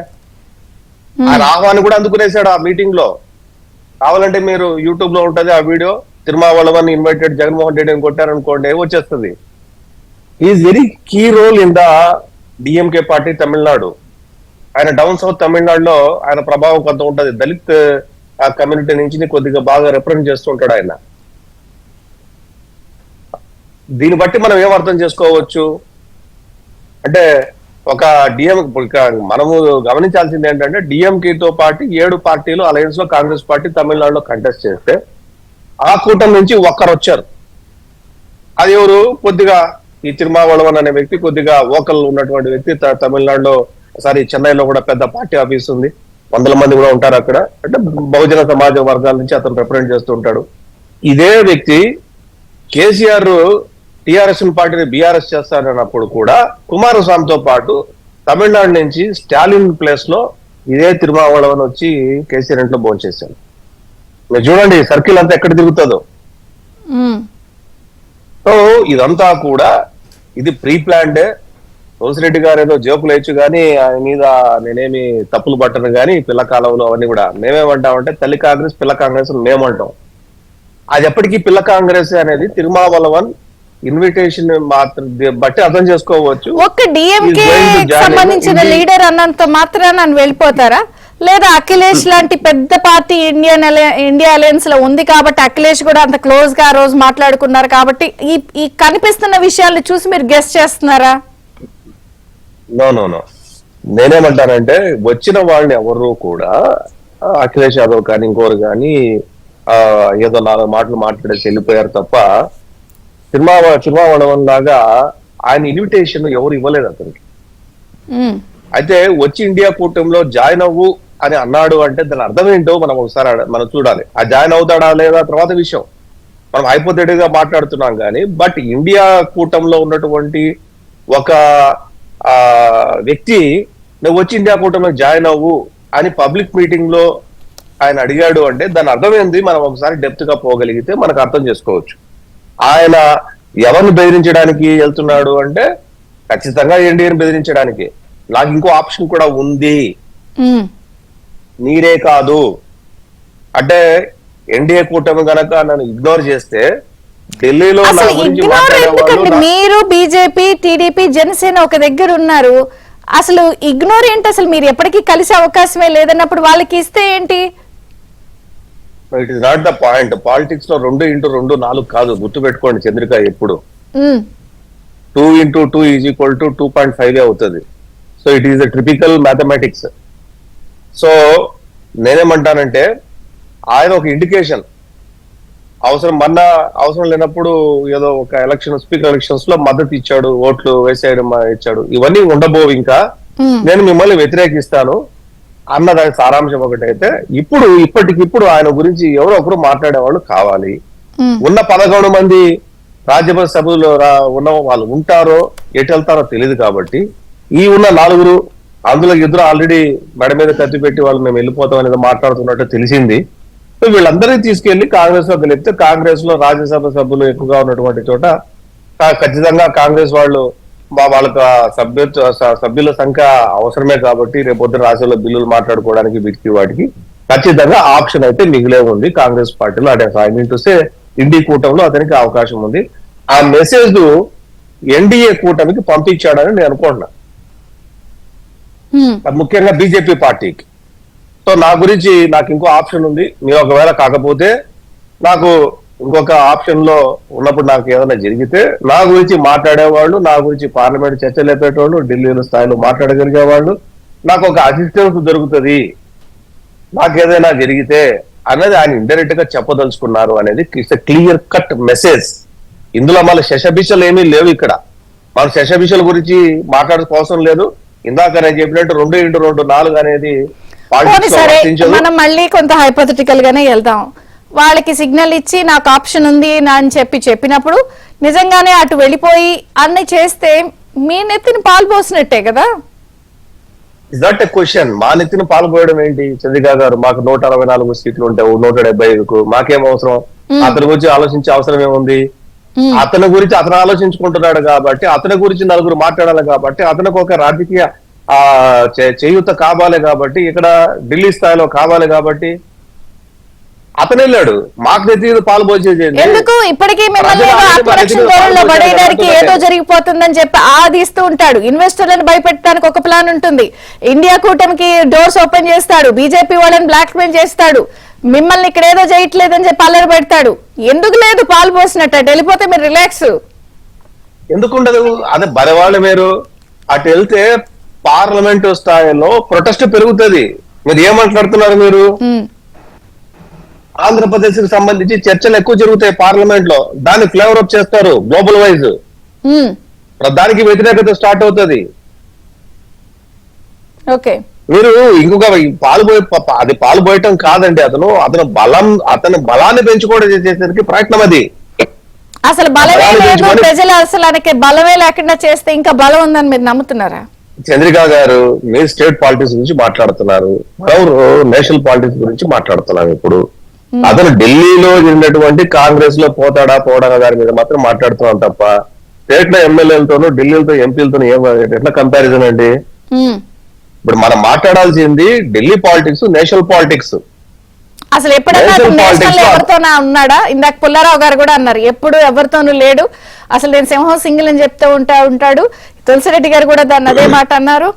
ఆయన ఆహ్వానం కూడా అందుకునేసాడు ఆ మీటింగ్ లో. కావాలంటే మీరు యూట్యూబ్ లో ఉంటది ఆ వీడియో, తిరుమావళవన్ ఇన్వైటెడ్ జగన్మోహన్ రెడ్డి అని కొట్టారనుకోండి వచ్చేస్తుంది. Is very key role in the DMK party Tamil Nadu. ఆయన డౌన్ సౌత్ తమిళనాడులో ఆయన ప్రభావం కొంత ఉంటది. దళిత్ కమ్యూనిటీ నుంచి కొద్దిగా బాగా రిప్రజెంట్ చేస్తుంటాడు ఆయన. దీన్ని బట్టి మనం ఏం అర్థం చేసుకోవచ్చు అంటే, ఒక మనము గమనించాల్సింది ఏంటంటే, డిఎంకేతో పాటు 7 పార్టీలు అలయన్స్ లో కాంగ్రెస్ పార్టీ తమిళనాడులో కంటెస్ట్ చేస్తే ఆ కూటమి నుంచి ఒక్కరు వచ్చారు. అది ఎవరు? కొద్దిగా ఈ తిరుమావళవన్ అనే వ్యక్తి, కొద్దిగా ఓకల్ ఉన్నటువంటి వ్యక్తి. తమిళనాడులో చెన్నైలో కూడా పెద్ద పార్టీ ఆఫీస్ ఉంది, 100 మంది కూడా ఉంటారు అక్కడ. అంటే బహుజన సమాజ వర్గాల నుంచి అతను రిప్రజెంట్ చేస్తూ ఉంటాడు. ఇదే వ్యక్తి కేసీఆర్ టిఆర్ఎస్ పార్టీని బీఆర్ఎస్ చేస్తారన్నప్పుడు కూడా కుమారస్వామితో పాటు తమిళనాడు నుంచి స్టాలిన్ ప్లేస్ లో ఇదే తిరుమావళవన్ వచ్చి కేసీఆర్ ఇంట్లో భోంచేశారు. మీరు చూడండి సర్కిల్ అంతా ఎక్కడ తిరుగుతుందో. సో ఇదంతా కూడా ఇది ప్రీ ప్లాన్డే. రోసిరెడ్డి గారు ఏదో జోకులు వేయచ్చు కానీ ఆయన మీద నేనేమి తప్పులు పట్టను కానీ పిల్ల కాలంలో అవన్నీ కూడా మేమేమంటామంటే తల్లి కాంగ్రెస్ పిల్ల కాంగ్రెస్ మేమంటాం. అది ఎప్పటికీ పిల్ల కాంగ్రెస్ అనేది తిరుమావళవన్ ఇన్విటేషన్ మాత్రం బట్టి అర్థం చేసుకోవచ్చు. ఒక్క డిఎంకే సంబంధించిన లీడర్ అన్నంత మాత్రాన నన్ను వెళ్ళిపోతారా? లేదా అఖిలేష్ లాంటి పెద్ద పార్టీ ఇండియా అలయన్స్ లో ఉంది కాబట్టి అఖిలేష్ కూడా అంత క్లోజ్ గా ఆ రోజు మాట్లాడుకున్నారు కాబట్టి ఈ కనిపిస్తున్న విషయాల్ని చూసి మీరు గెస్ చేస్తున్నారా? నో నేనేమంటానంటే వచ్చిన వాళ్ళని ఎవరు కూడా అఖిలేష్ యాదవ్ కానీ ఇంకోరు కానీ ఏదో 4 మాటలు మాట్లాడేసి వెళ్ళిపోయారు తప్ప తిరుమావళవన్ లాగా ఆయన ఇన్విటేషన్ ఎవరు ఇవ్వలేదు అతనికి. అయితే వచ్చి ఇండియా కూటమిలో జాయిన్ అవ్వు అని అన్నాడు అంటే దాని అర్థం ఏంటో మనం ఒకసారి మనం చూడాలి. ఆ జాయిన్ అవుతాడా లేదా తర్వాత విషయం. మనం హైపోథెటికల్ గా మాట్లాడుతున్నాం కానీ బట్ ఇండియా కూటమిలో ఉన్నటువంటి ఒక వ్యక్తి నువ్వు వచ్చి ఇండియా కూటమిలో జాయిన్ అవ్వు అని పబ్లిక్ మీటింగ్ లో ఆయన అడిగాడు అంటే దాని అర్థం ఏంది మనం ఒకసారి డెప్త్ గా పోగలిగితే మనకు అర్థం చేసుకోవచ్చు. ఆయన ఎవరిని బెదిరించడానికి వెళ్తున్నాడు అంటే ఖచ్చితంగా ఎన్డీఏని బెదిరించడానికి. నాకు ఇంకో ఆప్షన్ కూడా ఉంది, మీరే కాదు అంటే ఎన్డీఏ కూటమి గనక నన్ను ఇగ్నోర్ చేస్తే ఢిల్లీలో మీరు బీజేపీ టీడీపీ జనసేన ఒక దగ్గర ఉన్నారు, అసలు ఇగ్నోర్ ఏంటి? అసలు మీరు ఎప్పటికీ కలిసే అవకాశమే లేదన్నప్పుడు వాళ్ళకి ఇస్తే ఏంటి? It is not the point. Politics లో 2x2 4 కాదు, గుర్తు పెట్టుకోండి చంద్రిక. ఎప్పుడు 2x2 = 2.5 అవుతుంది. So it is the typical mathematics. So నేనేమంటానంటే ఆయన ఒక ఇండికేషన్ అవసరం లేనప్పుడు ఏదో ఒక స్పీకర్ ఎలక్షన్స్ లో మద్దతు ఇచ్చాడు, ఓట్లు వేసేయడం ఇచ్చాడు, ఇవన్నీ ఉండబోవు. ఇంకా నేను మిమ్మల్ని వ్యతిరేకిస్తాను అన్న దాని సారాంశం ఒకటైతే ఇప్పటికిప్పుడు ఆయన గురించి ఎవరో ఒకరు మాట్లాడేవాళ్ళు కావాలి. ఉన్న 11 మంది రాజ్యసభ సభ్యులు ఉన్న వాళ్ళు ఉంటారో ఎటు వెళ్తారో తెలియదు కాబట్టి ఈ ఉన్న 4 అందులో ఇద్దరు ఆల్రెడీ మెడ మీద కత్తి పెట్టి వాళ్ళు మేము వెళ్ళిపోతాం అనేది మాట్లాడుతున్నట్టు తెలిసింది. సో వీళ్ళందరినీ తీసుకెళ్లి కాంగ్రెస్ లో గెలిపితే కాంగ్రెస్ లో రాజ్యసభ సభ్యులు ఎక్కువగా ఉన్నటువంటి చోట ఖచ్చితంగా కాంగ్రెస్ వాళ్ళు వాళ్ళకి సభ్యుల సంఖ్య అవసరమే కాబట్టి రేపొద్దున రాష్ట్రంలో బిల్లులు మాట్లాడుకోవడానికి వీటికి వాటికి ఖచ్చితంగా ఆప్షన్ అయితే మిగిలే ఉంది కాంగ్రెస్ పార్టీలో. అంటే I mean to say India కూటమిలో అతనికి అవకాశం ఉంది. ఆ మెసేజ్ ఎన్డీఏ కూటమికి పంపించాడని నేను అనుకుంటున్నా, ముఖ్యంగా బీజేపీ పార్టీకి. సో నా గురించి నాకు ఇంకో ఆప్షన్ ఉంది, మీరు ఒకవేళ కాకపోతే నాకు ఇంకొక ఆప్షన్ లో ఉన్నప్పుడు నాకు ఏదైనా జరిగితే నా గురించి మాట్లాడేవాళ్ళు, నా గురించి పార్లమెంట్ చర్చలు లేపేటోళ్ళు, ఢిల్లీలో స్థాయిలో మాట్లాడగలిగే వాళ్ళు, నాకు ఒక అసిస్టెన్స్ దొరుకుతుంది నాకు ఏదైనా జరిగితే అనేది ఆయన ఇండైరెక్ట్ గా చెప్పదలుచుకున్నారు అనేది ఇట్స్ క్లియర్ కట్ మెసేజ్. ఇందులో మళ్ళీ శశబిషలు ఏమీ లేవు. ఇక్కడ మన శశబిషల గురించి మాట్లాడుకోవసం లేదు. ఇందాక నేను చెప్పినట్టు 2x2 4 అనేది మనం మళ్ళీ కొంత హైపోథెటికల్ గానే వెళ్దాం. వాళ్ళకి సిగ్నల్ ఇచ్చి నాకు ఆప్షన్ ఉంది అని చెప్పినప్పుడు నిజంగానే అటు వెళ్ళిపోయి అన్ని చేస్తే మీ నెత్తిని పాలు పోసినట్టే కదా. Is not a question. మా నెత్తిని పాలు పోయడం ఏంటి చంద్రికా గారు? మాకు 164 సీట్లు ఉంటాయి, 175కు మాకేం అవసరం? అతని గురించి ఆలోచించే అవసరం ఏముంది? అతని గురించి అతను ఆలోచించుకుంటున్నాడు కాబట్టి, అతని గురించి 4 మాట్లాడాలి కాబట్టి, అతనికి ఒక రాజకీయ చేయూత కావాలి కాబట్టి, ఇక్కడ ఢిల్లీ స్థాయిలో కావాలి కాబట్టి అతను వెళ్ళాడు. మాకు నెత్తి పాలు పోసేది ఎందుకు? ఇప్పటికీ మిమ్మల్ని పడేయడానికి ఏదో జరిగిపోతుందని చెప్పి ఆదిస్తూ ఉంటాడు. ఇన్వెస్టర్లను భయపెట్టడానికి ఒక ప్లాన్ ఉంటుంది, ఇండియా కూటమికి డోర్స్ ఓపెన్ చేస్తాడు, బీజేపీ వాళ్ళని బ్లాక్ మెయిల్ చేస్తాడు, మిమ్మల్ని ఇక్కడ ఏదో చేయట్లేదని చెప్పి అల్లరి పెడతాడు. ఎందుకు లేదు పాలు పోసినట్టు? వెళ్ళిపోతే మీరు రిలాక్స్. ఎందుకు ఉండదు? అదే బలవాళ్ళు మీరు అటు వెళ్తే పార్లమెంటు స్థాయిలో ప్రొటెస్ట్ పెరుగుతుంది. మీరు ఏం మాట్లాడుతున్నారు? మీరు ఆంధ్రప్రదేశ్ కి సంబంధించి చర్చలు ఎక్కువ జరుగుతాయి పార్లమెంట్ లో, దాన్ని ఫ్లేవర్ అప్ చేస్తారు గ్లోబల్ వైజ్, దానికి వ్యతిరేకత స్టార్ట్ అవుతుంది. మీరు ఇంకొక అది పాల్పోయటం కాదండి, అతని బలాన్ని పెంచుకోవడం చేసేసరికి ప్రయత్నం అది. అసలు బలమే బలాన్ని లేదు, పెంచుకొని- ప్రజలు అసలు ఆయనకి బలమే లేకుండా చేస్తే ఇంకా బలం ఉందని మీరు నమ్ముతున్నారా? చంద్రిక గారు, మీరు స్టేట్ పాలిటిక్స్ గురించి మాట్లాడుతున్నారు, మరొకరు నేషనల్ పాలిటిక్స్ గురించి మాట్లాడుతున్నారు. ఇప్పుడు అతను ఢిల్లీలో జరిగినటువంటి కాంగ్రెస్ లో పోతాడా పోడా దాని మీద మాత్రం మాట్లాడుతున్నాం తప్ప స్టేట్ లో ఎమ్మెల్యేలతోనూ ఢిల్లీలతో ఎంపీలతో ఎట్లా కంపారిజన్ అండి? ఉమ్. ఇప్పుడు మనం మాట్లాడాల్సింది ఢిల్లీ పాలిటిక్స్, నేషనల్ పాలిటిక్స్. అసలు ఎప్పుడన్నా నేషనల్ నేషనల్ పాలిటిక్స్ ఎవరితోనా ఉన్నాడా? ఇందాక పుల్లారావు గారు కూడా అన్నారు ఎప్పుడు ఎవరితోనూ లేడు, అసలు నేను సింహం సింగిల్ అని చెప్తూ ఉంటాడు. తులసిరెడ్డి గారు కూడా దాన్ని అదే మాట అన్నారు.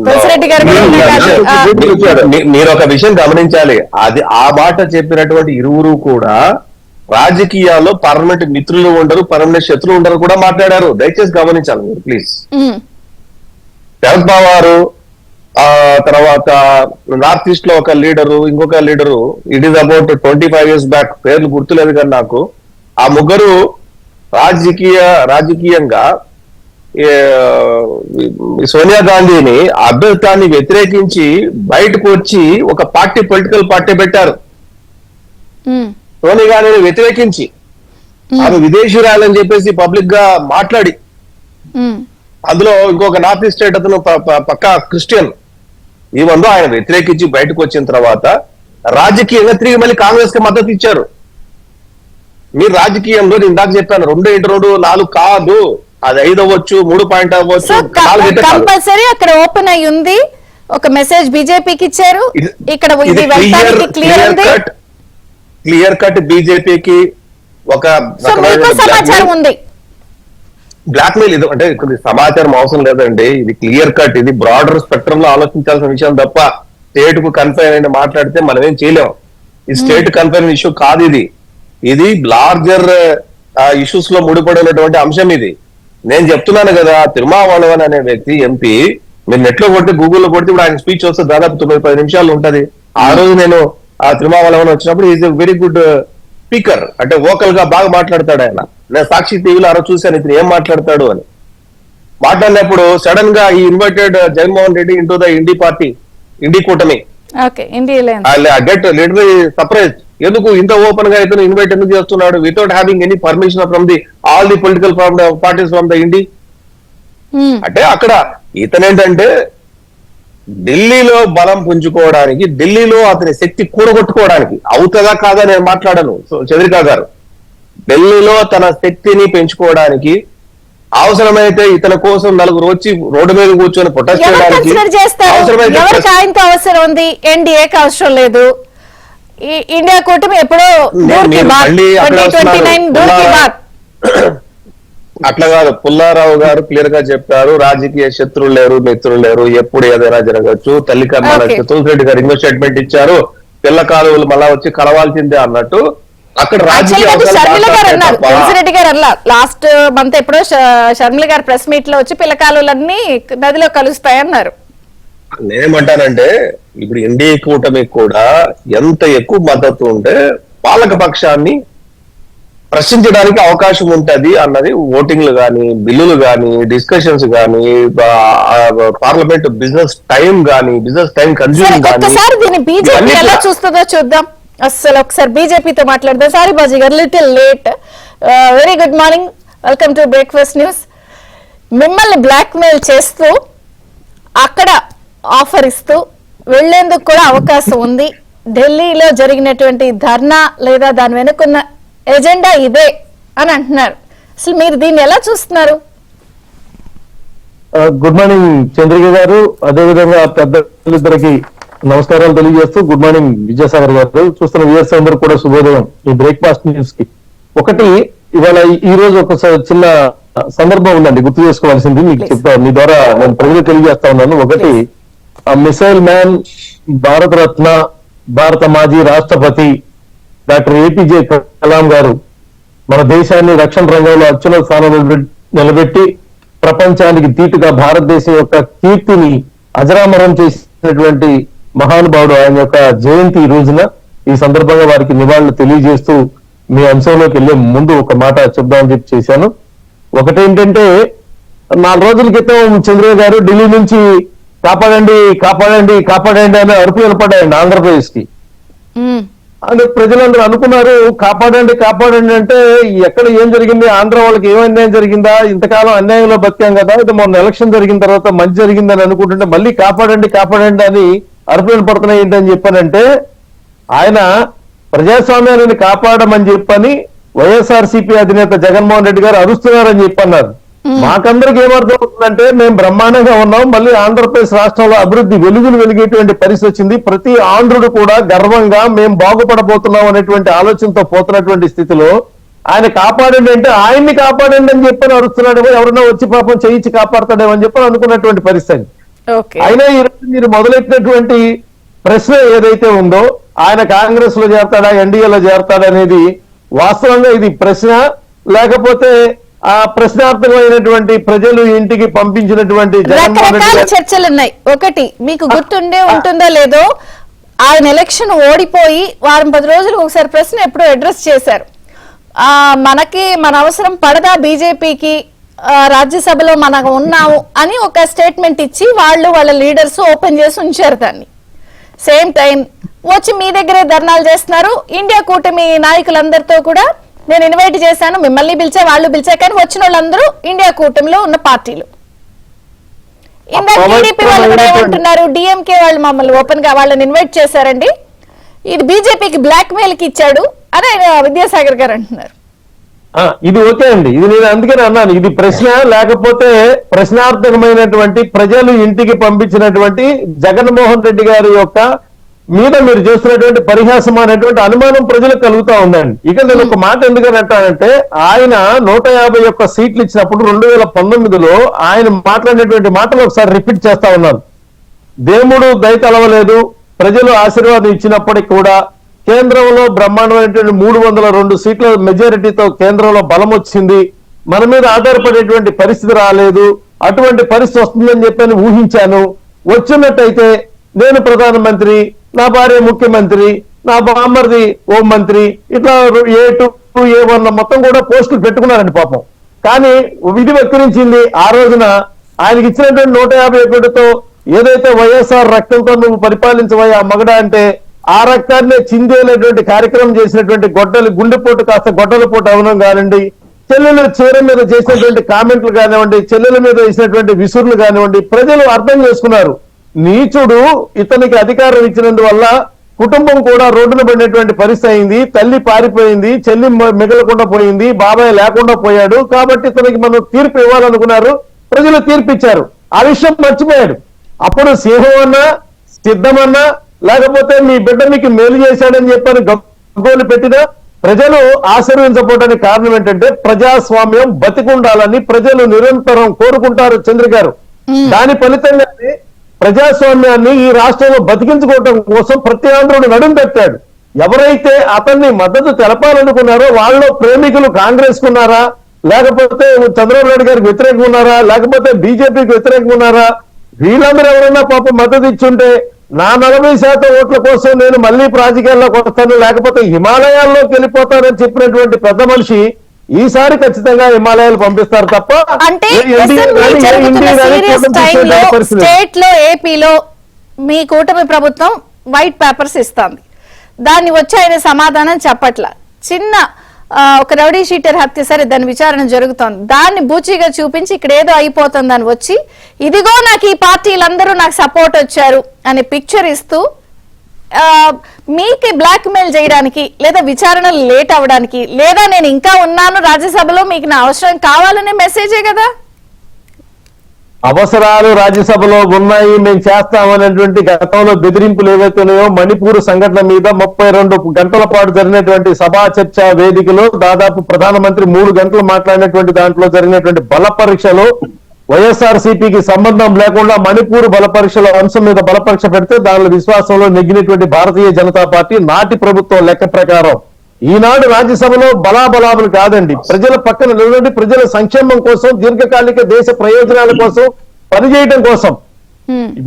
తులసిరెడ్డి గారు కూడా మీరు ఒక విషయం గమనించాలి, అది ఆ మాట చెప్పినటువంటి ఇరువురు కూడా రాజకీయాల్లో పర్మనెంట్ మిత్రులు ఉండరు, పర్మనెంట్ శత్రులు ఉండరు కూడా మాట్లాడారు. దయచేసి గమనించాలి మీరు ప్లీజ్. ఉమ్. శరద్ పవారు తర్వాత నార్త్ ఈస్ట్ లో ఒక లీడరు, ఇంకొక leader, it is about 25 years back, పేర్లు గుర్తులేదు కానీ నాకు ఆ ముగ్గురు రాజకీయంగా సోనియా గాంధీని అభ్యర్థాన్ని వ్యతిరేకించి బయటకు వచ్చి ఒక పొలిటికల్ పార్టీ పెట్టారు. ఉమ్. సోనియా గాంధీని వ్యతిరేకించి ఆమె విదేశీయురాలని చెప్పేసి పబ్లిక్ గా మాట్లాడి, ఉమ్. అందులో ఇంకొక నార్త్ ఈస్ట్ స్టేట్ అతను పక్కా క్రిస్టియన్, ఈ వందో ఆయన వ్యతిరేకించి బయటకు వచ్చిన తర్వాత రాజకీయంగా తిరిగి మళ్ళీ కాంగ్రెస్ కి మద్దతు ఇచ్చారు. మీరు రాజకీయంలో నేను ఇందాక చెప్పాను 2x2 4 కాదు, అది 5 అవ్వచ్చు, 3 అవ్వచ్చు, సో 4 అయితే కాదు. కంపల్సరీ అక్కడ ఓపెన్ అయి ఉంది, ఒక మెసేజ్ బీజేపీకి ఇచ్చారు. ఇక్కడ ఇది వెళ్ళడానికి క్లియర్ ఉంది, క్లియర్ కట్ బీజేపీకి ఒక సో మీకు సమాచారం ఉంది. బ్లాక్ మెయిల్ ఇది అంటే కొద్ది సమాచారం అవసరం లేదండి, ఇది క్లియర్ కట్, ఇది బ్రాడర్ స్పెక్ట్రమ్ లో ఆలోచించాల్సిన విషయం తప్ప స్టేట్ కు కన్ఫైన్ అయిన మాట్లాడితే మనం ఏం చేయలేం. ఈ స్టేట్ కన్ఫైన్ ఇష్యూ కాదు, ఇది లార్జర్ ఇష్యూస్ లో ముడిపడినటువంటి అంశం. ఇది నేను చెప్తున్నాను కదా, తిరుమావళవన్ అనే వ్యక్తి ఎంపీ, మీరు నెట్ లో కొడితే గూగుల్లో కొడితే ఇప్పుడు ఆయన స్పీచ్ వస్తే దాదాపు 9-10 నిమిషాలు ఉంటది. ఆ రోజు నేను ఆ తిరుమావళవన్ వచ్చినప్పుడు ఈజ్ వెరీ గుడ్ స్పీకర్, అంటే వోకల్ గా బాగా మాట్లాడతాడు ఆయన. నేను సాక్షి టీవీలో ఆ రోజు చూశాను ఇతను ఏం మాట్లాడతాడు అని. మాట్లాడినప్పుడు సడన్ గా ఈ invited Jaganmohan Reddy into the INDI party, INDI కూటమి. Okay, India get literally surprise. ఎందుకు ఇంత ఓపెన్ గా ఇతను ఇన్వైట్ ఎందుకు చేస్తున్నాడు without having any permission from the all the political parties from the INDI? అంటే అక్కడ ఇతనేంటంటే ఢిల్లీలో బలం పుంజుకోవడానికి, ఢిల్లీలో అతని శక్తి కూడగొట్టుకోవడానికి, అవుతుందా కాదా నేను మాట్లాడను. సో చంద్రిక గారు, ఢిల్లీలో తన శక్తిని పెంచుకోవడానికి అవసరమైతే ఇతని కోసం నలుగురు వచ్చి రోడ్డు మీద కూర్చొని ప్రొటెస్ట్ చేయడానికి ఎవరికి ఆయనతో అవసరం ఉంది, ఎన్డీఏకి అవసరం లేదు. ఇండియా కూటమి ఎప్పుడో అట్లా కాదు. పుల్లారావు గారు క్లియర్ గా చెప్పారు, రాజకీయ శత్రువులు లేరు, మిత్రులు లేరు, ఎప్పుడు ఏదైనా జరగచ్చు. తల్లి కర్మాలకి తులసిరెడ్డి గారు ఇంకో స్టేట్మెంట్ ఇచ్చారు, పిల్ల కాలువలు మళ్ళా వచ్చి కలవాల్సిందే అన్నట్టు. అక్కడ షర్మిల గారు అన్నారు, తులసిరెడ్డి గారు అలా లాస్ట్ మంత్ ఎప్పుడో షర్మిల గారు ప్రెస్ మీట్ లో వచ్చి పిల్ల కాలువలన్నీ నదిలో కలుస్తాయన్నారు. నేనేమంటానంటే ఇప్పుడు ఎన్డీఏ కూటమికి కూడా ఎంత ఎక్కువ మద్దతు ఉంటే పాలక పక్షాన్ని ప్రశ్నించడానికి అవకాశం ఉంటది అన్నది ఓటింగ్లు గాని, బిల్లులు గాని, డిస్కషన్స్ గాని, పార్లమెంట్ బిజినెస్ టైం గాని, బిజినెస్ టైం కన్జ్యూమ్ గాని. ఒకసారి దీన్ని బీజేపీ ఎలా చూస్తుందో చూద్దాం. అసలు ఒకసారి బీజేపీతో మాట్లాడదాం. సారీ బాజీ గారు, little late. Very good morning, welcome to breakfast news. మిమ్మల్ని బ్లాక్ మెయిల్ చేస్తూ అక్కడ ఆఫర్ ఇస్తూ వెళ్లేందుకు కూడా అవకాశం ఉంది. ఢిల్లీలో జరిగినటువంటి ధర్నా లేదా దాని వెనుకున్న ఎజెండా ఇదే అని అంటున్నారు. అసలు మీరు దీన్ని ఎలా చూస్తున్నారు? గుడ్ మార్నింగ్ చంద్రిక గారు, అదేవిధంగా పెద్దలిద్దరికి నమస్కారాలు తెలియజేస్తూ గుడ్ మార్నింగ్ విద్యాసాగర్ గారు, చూస్తున్న వ్యూవర్స్ అందరూ కూడా శుభోదయం. ఈ బ్రేక్ఫాస్ట్ న్యూస్ కి ఒకటి ఇవాళ ఈ రోజు ఒక చిన్న సందర్భం ఉందండి, గుర్తు చేసుకోవాల్సింది మీకు చెప్తాను, మీ ద్వారా నేను ప్రజలకు తెలియజేస్తా ఉన్నాను. ఒకటి, మిసైల్ మ్యాన్, భారత రత్న, భారత మాజీ రాష్ట్రపతి డాక్టర్ ఏపీజే కలాం గారు మన దేశాన్ని రక్షణ రంగంలో అత్యున్నత స్థానంలో నిలబెట్టి ప్రపంచానికి తీటుగా భారతదేశం యొక్క కీర్తిని అజరామరం చేసినటువంటి మహానుభావుడు. ఆయన యొక్క జయంతి ఈ రోజున, ఈ సందర్భంగా వారికి నివాళులు తెలియజేస్తూ మీ అంశంలోకి వెళ్లే ముందు ఒక మాట చెప్దామని చెప్పి చేశాను. ఒకటేంటంటే 4 రోజుల క్రితం చంద్రయ్య గారు ఢిల్లీ నుంచి కాపాడండి కాపాడండి కాపాడండి అనే అరుపు వినపడ్డాయండి ఆంధ్రప్రదేశ్ కి. అని ప్రజలందరూ అనుకున్నారు. కాపాడండి కాపాడండి అంటే ఎక్కడ ఏం జరిగింది, ఆంధ్ర వాళ్ళకి ఏం అన్యాయం జరిగిందా, ఇంతకాలం అన్యాయంలో బతికాం కదా, ఇది మొన్న ఎలక్షన్ జరిగిన తర్వాత మంచి జరిగిందని అనుకుంటుంటే మళ్ళీ కాపాడండి కాపాడండి అని అరుపులు పడుతున్నాయి ఏంటని చెప్పానంటే, ఆయన ప్రజాస్వామ్యాన్ని కాపాడమని చెప్పని వైఎస్ఆర్సీపీ అధినేత జగన్మోహన్ రెడ్డి గారు అరుస్తున్నారని చెప్పన్నారు. మాకందరికి ఏమర్థం అవుతుందంటే, మేము బ్రహ్మాండంగా ఉన్నాం, మళ్ళీ ఆంధ్రప్రదేశ్ రాష్ట్రంలో అభివృద్ధి వెలుగులు వెలిగేటువంటి పరిస్థితి వచ్చింది, ప్రతి ఆంధ్రుడు కూడా గర్వంగా మేము బాగుపడబోతున్నాం అనేటువంటి ఆలోచనతో పోతున్నటువంటి స్థితిలో ఆయన కాపాడండి అంటే ఆయన్ని కాపాడండి అని చెప్పని అరుస్తున్నాడేమో, ఎవరైనా వచ్చి పాపం చేయించి కాపాడతాడేమో అని చెప్పని అనుకున్నటువంటి పరిస్థితి. అయినా ఈ రోజు మీరు మొదలెట్టినటువంటి ప్రశ్న ఏదైతే ఉందో, ఆయన కాంగ్రెస్ లో చేరతాడా ఎన్డీఏలో చేరతాడా అనేది వాస్తవంగా ఇది ప్రశ్న, లేకపోతే ఆ ప్రశ్నార్థకమైనటువంటి ప్రజలు ఇంటికి పంపించినటువంటి రకరకాల చర్చలు ఉన్నాయి. ఒకటి మీకు గుర్తుండే ఉంటుందో లేదో, ఆయన ఎలక్షన్ ఓడిపోయి వారం 10 రోజులకు ఒకసారి ప్రశ్న ఎప్పుడో అడ్రస్ చేశారు. మనకి మన అవసరం పడదా బీజేపీకి, రాజ్యసభలో మనం ఉన్నాము అని ఒక స్టేట్మెంట్ ఇచ్చి వాళ్ళ లీడర్స్ ఓపెన్ చేసి ఉంచారు దాన్ని. సేమ్ టైం వచ్చి మీ దగ్గరే ధర్నాలు చేస్తున్నారు. ఇండియా కూటమి నాయకులందరితో కూడా నేను ఇన్వైట్ చేశాను, మిమ్మల్ని పిలిచా వాళ్ళు పిలిచా, కానీ వచ్చిన వాళ్ళందరూ ఇండియా కూటమిలో ఉన్న పార్టీలు. ఇందాక టీడీపీ వాళ్ళు కూడా ఏమంటున్నారు, డిఎంకే వాళ్ళు మమ్మల్ని ఓపెన్ గా వాళ్ళని ఇన్వైట్ చేశారండి, ఇది బీజేపీకి బ్లాక్ మెయిల్ కి ఇచ్చాడు అని ఆయన విద్యాసాగర్ గారు అంటున్నారు. ఇది ఓకే అండి, ఇది నేను అందుకని అన్నాను, ఇది ప్రశ్న లేకపోతే ప్రశ్నార్థకమైనటువంటి ప్రజలు ఇంటికి పంపించినటువంటి జగన్మోహన్ రెడ్డి గారి యొక్క మీద మీరు చేస్తున్నటువంటి పరిహాసం అనేటువంటి అనుమానం ప్రజలకు కలుగుతా ఉందండి. ఇక నేను ఒక మాట ఎందుకని అంటానంటే, ఆయన 151 సీట్లు ఇచ్చినప్పుడు 2019లో ఆయన మాట్లాడినటువంటి మాటలు ఒకసారి రిపీట్ చేస్తా ఉన్నాను. దేవుడు దయ తలవలేదు, ప్రజలు ఆశీర్వాదం ఇచ్చినప్పటికీ కూడా కేంద్రంలో బ్రహ్మాండమైనటువంటి 302 సీట్ల మెజారిటీతో కేంద్రంలో బలం వచ్చింది, మన మీద ఆధారపడేటువంటి పరిస్థితి రాలేదు, అటువంటి పరిస్థితి వస్తుందని చెప్పని ఊహించాను, వచ్చినట్టయితే నేను ప్రధానమంత్రి, నా భార్య ముఖ్యమంత్రి, నా బామ్మర్ది హోం మంత్రి, ఇట్లా A2 A1 మొత్తం కూడా పోస్టులు పెట్టుకున్నారండి పాపం. కానీ విధి వక్రించింది. ఆ రోజున ఆయనకి ఇచ్చినటువంటి 151తో ఏదైతే వైఎస్ఆర్ రక్తంతో నువ్వు పరిపాలించవయ్యా మగడ అంటే, ఆ రక్తాన్ని చిందేలేటువంటి కార్యక్రమం చేసినటువంటి గుండెపోటు కాస్త గొడ్డలపోటు అవనం కానివ్వండి, చెల్లెల చీర మీద చేసినటువంటి కామెంట్లు కానివ్వండి, చెల్లెల మీద వేసినటువంటి విసురులు కానివ్వండి, ప్రజలు అర్థం చేసుకున్నారు. నీచుడు ఇతనికి అధికారం ఇచ్చినందువల్ల కుటుంబం కూడా రోడ్డున పడినటువంటి పరిస్థితి అయింది, తల్లి పారిపోయింది, చెల్లి మిగలకుండా పోయింది, బాబాయ్ లేకుండా పోయాడు, కాబట్టి ఇతనికి మనం తీర్పు ఇవ్వాలనుకున్నారు, ప్రజలు తీర్పు ఇచ్చారు. ఆ విషయం మర్చిపోయాడు. అప్పుడు సింహం అన్నా సిద్ధమన్నా లేకపోతే మీ బిడ్డ మీకు మేలు చేశాడని చెప్పని గగ్గోలు పెట్టినా ప్రజలు ఆశీర్వించకపోవడానికి కారణం ఏంటంటే, ప్రజాస్వామ్యం బతికుండాలని ప్రజలు నిరంతరం కోరుకుంటారు చంద్ర గారు. దాని ఫలితంగానే ప్రజాస్వామ్యాన్ని ఈ రాష్ట్రంలో బతికించుకోవడం కోసం ప్రతి ఆంధ్రుడు నడుం పెట్టాడు. ఎవరైతే అతన్ని మద్దతు తెలపాలనుకున్నారో వాళ్ళలో ప్రేమికులు కాంగ్రెస్ కున్నారా, లేకపోతే చంద్రబాబు నాయుడు గారికి వ్యతిరేకంగా ఉన్నారా, లేకపోతే బీజేపీకి వ్యతిరేకంగా ఉన్నారా, వీళ్ళందరూ ఎవరైనా పాపం మద్దతు ఇచ్చుంటే నా 40% ఓట్ల కోసం నేను మళ్ళీ రాజకీయాల్లోకి వస్తాను, లేకపోతే హిమాలయాల్లోకి వెళ్ళిపోతానని చెప్పినటువంటి పెద్ద మనిషి ఈసారి ఖచ్చితంగా హిమాలయాలు పంపిస్తారు తప్ప. అంటే స్టేట్ లో ఏపీలో మీ కూటమి ప్రభుత్వం వైట్ పేపర్స్ ఇస్తుంది, దాన్ని వచ్చి ఆయన సమాధానం చెప్పట్ల. చిన్న ఒక రౌడీ షీటర్ హత్య, సరే దాని విచారణ జరుగుతోంది, దాన్ని బూచిగా చూపించి ఇక్కడ ఏదో అయిపోతుందని వచ్చి ఇదిగో నాకు ఈ పార్టీలందరూ నాకు సపోర్ట్ వచ్చారు అనే పిక్చర్ ఇస్తూ మీకు బ్లాక్ మెయిల్ చేయడానికి, లేదా విచారణలు లేట్ అవడానికి, లేదా నేను ఇంకా ఉన్నాను రాజ్యసభలో మీకు నా అవసరం కావాలనే మెసేజే కదా. అవసరాలు రాజ్యసభలో ఉన్నాయి, మేము చేస్తామనేటువంటి గతంలో బెదిరింపులు ఏవైతే ఉన్నాయో, మణిపూర్ సంఘటన మీద 32 గంటల పాటు జరిగినటువంటి సభా చర్చ వేదికలో దాదాపు ప్రధానమంత్రి 3 గంటలు మాట్లాడినటువంటి దాంట్లో జరిగినటువంటి బల పరీక్షలో వైఎస్ఆర్సీపీకి సంబంధం లేకుండా మణిపూర్ బల పరీక్షల అంశం మీద బల పరీక్ష పెడితే దానిలో విశ్వాసంలో నెగ్గినటువంటి భారతీయ జనతా పార్టీ నాటి ప్రభుత్వం లెక్క ప్రకారం ఈనాడు రాజ్యసభలో బలాబలాలు కాదండి, ప్రజల పక్కన నిలబడి ప్రజల సంక్షేమం కోసం, దీర్ఘకాలిక దేశ ప్రయోజనాల కోసం పనిచేయడం కోసం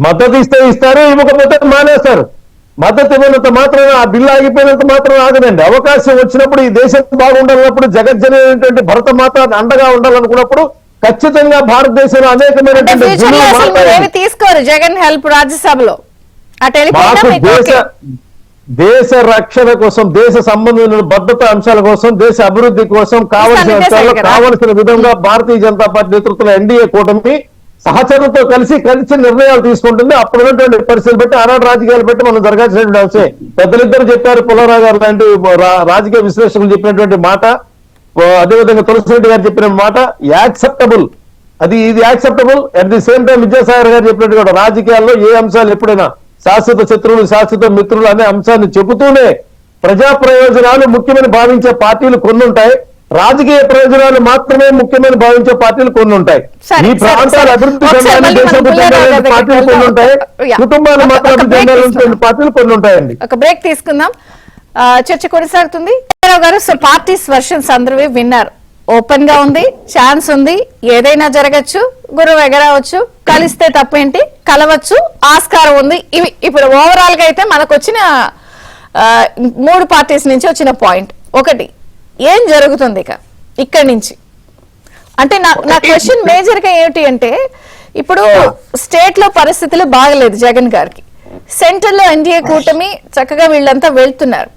మద్దతు ఇస్తే ఇస్తారు, ఇవ్వకపోతే మానేస్తారు. మద్దతు ఇవ్వనంత మాత్రం ఆ బిల్లు ఆగిపోయినంత మాత్రం ఆగదండి. అవకాశం వచ్చినప్పుడు ఈ దేశం బాగుండాలన్నప్పుడు, జగజ్జనైనటువంటి భరత మాత అండగా ఉండాలనుకున్నప్పుడు ఖచ్చితంగా భారతదేశంలో అనేకమైనటువంటి తీసుకోరు జగన్ హెల్ప్ రాజ్యసభలో. దేశ రక్షణ కోసం, దేశ సంబంధించిన భద్రతా అంశాల కోసం, దేశ అభివృద్ధి కోసం కావలసిన అంశాల్లో కావలసిన విధంగా భారతీయ జనతా పార్టీ నేతృత్వంలో ఎన్డీఏ కూటమి సహచరులతో కలిసి నిర్ణయాలు తీసుకుంటుంది. అప్పుడు ఉన్నటువంటి పరిస్థితులు బట్టి, ఆనాడు రాజకీయాలు బట్టి మనం జరగాల్సినటువంటి అవసరం. పెద్దలిద్దరు చెప్పారు, పుల్లారావు గారు లాంటి రాజకీయ విశ్లేషకులు చెప్పినటువంటి మాట, అదేవిధంగా తులసిరెడ్డి గారు చెప్పిన మాట యాక్సెప్టబుల్. ఇది acceptable. At the same time Vidyasagar గారు చెప్పినట్టు కూడా రాజకీయాల్లో ఏ అంశాలు ఎప్పుడైనా శాశ్వత శత్రువులు, శాశ్వత మిత్రులు అనే అంశాన్ని చెబుతూనే ప్రజా ప్రయోజనాలు ముఖ్యమని భావించే పార్టీలు కొన్ని ఉంటాయి, రాజకీయ ప్రయోజనాలు మాత్రమే ముఖ్యమని భావించే పార్టీలు కొన్ని ఉంటాయి. ఈ ప్రాంతాల అభివృద్ధి చెందాలని, దేశం చెందాలని పార్టీలు కొన్ని ఉంటాయి, కుటుంబాలు మాత్రం అభివృద్ధి చెందాలని పార్టీలు కొన్ని ఉంటాయండి. ఒక బ్రేక్ తీసుకుందాం, చర్చ కొనసాగుతుంది. గారు, సో పార్టీస్ వర్షన్స్ అందరూ విన్నారు. ఓపెన్ గా ఉంది, ఛాన్స్ ఉంది, ఏదైనా జరగచ్చు, గురువు ఎగరవచ్చు, కలిస్తే తప్పేంటి, కలవచ్చు, ఆస్కారం ఉంది. ఇవి ఇప్పుడు ఓవరాల్ గా అయితే మనకు వచ్చిన 3 పార్టీస్ నుంచి వచ్చిన పాయింట్. ఒకటి, ఏం జరుగుతుంది ఇక్కడి నుంచి అంటే నా క్వశ్చన్ మేజర్ గా ఏమిటి అంటే, ఇప్పుడు స్టేట్ లో పరిస్థితులు బాగలేదు జగన్ గారికి, సెంటర్ లో ఎన్డీఏ కూటమి చక్కగా వీళ్ళంతా వెళ్తున్నారు.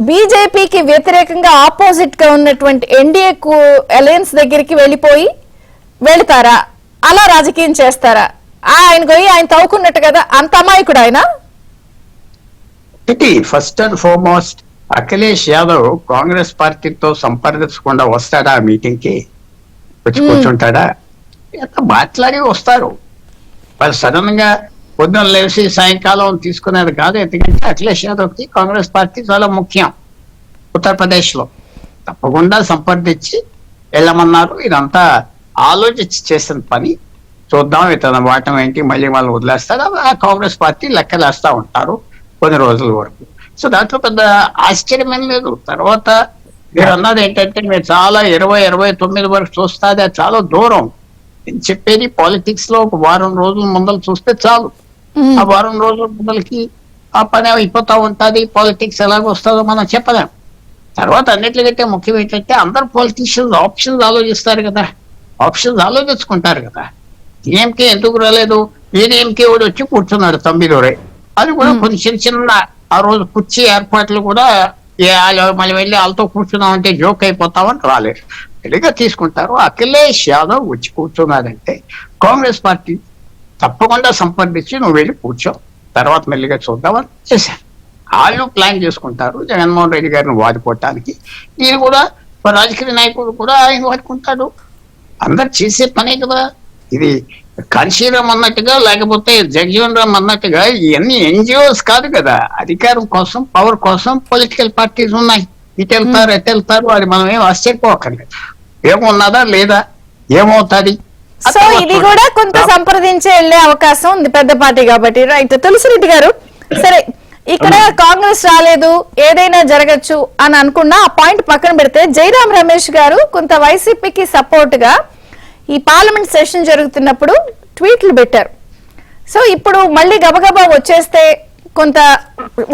బీజేపీకి వ్యతిరేకంగా ఆపోజిట్ గా ఉన్నటువంటి ఎన్డీఏ అలయన్స్ దగ్గరికి వెళతారా, అలా రాజకీయం చేస్తారా? ఆయన పోయి ఆయన తవ్వుకున్నట్టు కదా, అంత అమాయకుడు ఆయన. First and foremost Akhilesh Yadav Congress పార్టీతో సంప్రదించకుండా వస్తాడా ఆ మీటింగ్ కి? వచ్చి కూర్చుంటాడా? ఎంత మాట్లాడి వస్తారు వాళ్ళు. సడన్ గా పొద్దున్న లేచి సాయంకాలం తీసుకునేది కాదు. ఎందుకంటే అఖిలేష్ యాదవ్ కి కాంగ్రెస్ పార్టీ చాలా ముఖ్యం ఉత్తరప్రదేశ్ లో. తప్పకుండా సంప్రదించి వెళ్ళమన్నారు. ఇదంతా ఆలోచించి చేసిన పని. చూద్దాం ఇతను వాటం ఏంటి, మళ్ళీ వాళ్ళు వదిలేస్తారు. ఆ కాంగ్రెస్ పార్టీ లెక్కలేస్తా ఉంటారు కొన్ని రోజుల వరకు. సో దాంట్లో పెద్ద ఆశ్చర్యమేం లేదు. తర్వాత మీరు అన్నది ఏంటంటే, మీరు చాలా 2029 వరకు చూస్తుంది, అది చాలా దూరం. నేను చెప్పేది పాలిటిక్స్ లో ఒక వారం రోజుల ముందలు చూస్తే చాలు. ఆ వారం రోజుల ముందలకి ఆ పని అయిపోతా ఉంటుంది. పాలిటిక్స్ ఎలాగ వస్తుందో మనం చెప్పలేం. తర్వాత అన్నిటికంటే ముఖ్యం ఏంటంటే, అందరు పొలిటీషియన్స్ ఆప్షన్స్ ఆలోచిస్తారు కదా, ఆప్షన్స్ ఆలోచించుకుంటారు కదా. డిఎంకే ఎందుకు రాలేదు, ఏడీఎంకే కూడా వచ్చి కూర్చున్నాడు 9 అది కూడా కొన్ని చిన్న ఆ రోజు కుర్చీ ఏర్పాట్లు కూడా మళ్ళీ వెళ్ళి వాళ్ళతో కూర్చున్నామంటే జోక్ అయిపోతామని రాలేదు. తెలిగా తీసుకుంటారు. అఖిలేష్ యాదవ్ వచ్చి కూర్చున్నాడంటే కాంగ్రెస్ పార్టీ తప్పకుండా సంప్రదించి నువ్వు వెళ్ళి కూర్చో, తర్వాత మెల్లిగా చూద్దామని చేశారు. వాళ్ళు ప్లాన్ చేసుకుంటారు జగన్మోహన్ రెడ్డి గారిని వాడుకోవటానికి. ఈయన కూడా రాజకీయ నాయకుడు కూడా ఆయన వాడుకుంటాడు. అందరు చేసే పనే కదా ఇది. కాంశీరామ్ అన్నట్టుగా, లేకపోతే జగజీవన్ రామ్ అన్నట్టుగా ఇవన్నీ ఎన్జిఓస్ కాదు కదా. అధికారం కోసం, పవర్ కోసం పొలిటికల్ పార్టీస్ ఉన్నాయి. ఇటు వెళ్తారు, ఎటు వెళ్తారు, అది మనం ఏం ఆశ్చర్యపోకర్లేదు. ఏమున్నదా లేదా, ఏమవుతుంది. సో ఇది కూడా కొంత సంప్రదించి వెళ్లే అవకాశం ఉంది పెద్ద పార్టీ కాబట్టి. రైట్, తులసిరెడ్డి గారు, సరే ఇక్కడ కాంగ్రెస్ రాలేదు, ఏదైనా జరగచ్చు అని అనుకున్నా ఆ పాయింట్ పక్కన పెడితే, జైరాం రమేష్ గారు కొంత వైసీపీకి సపోర్ట్ గా ఈ పార్లమెంట్ సెషన్ జరుగుతున్నప్పుడు ట్వీట్లు పెట్టారు. సో ఇప్పుడు మళ్ళీ గబగబా వచ్చేస్తే కొంత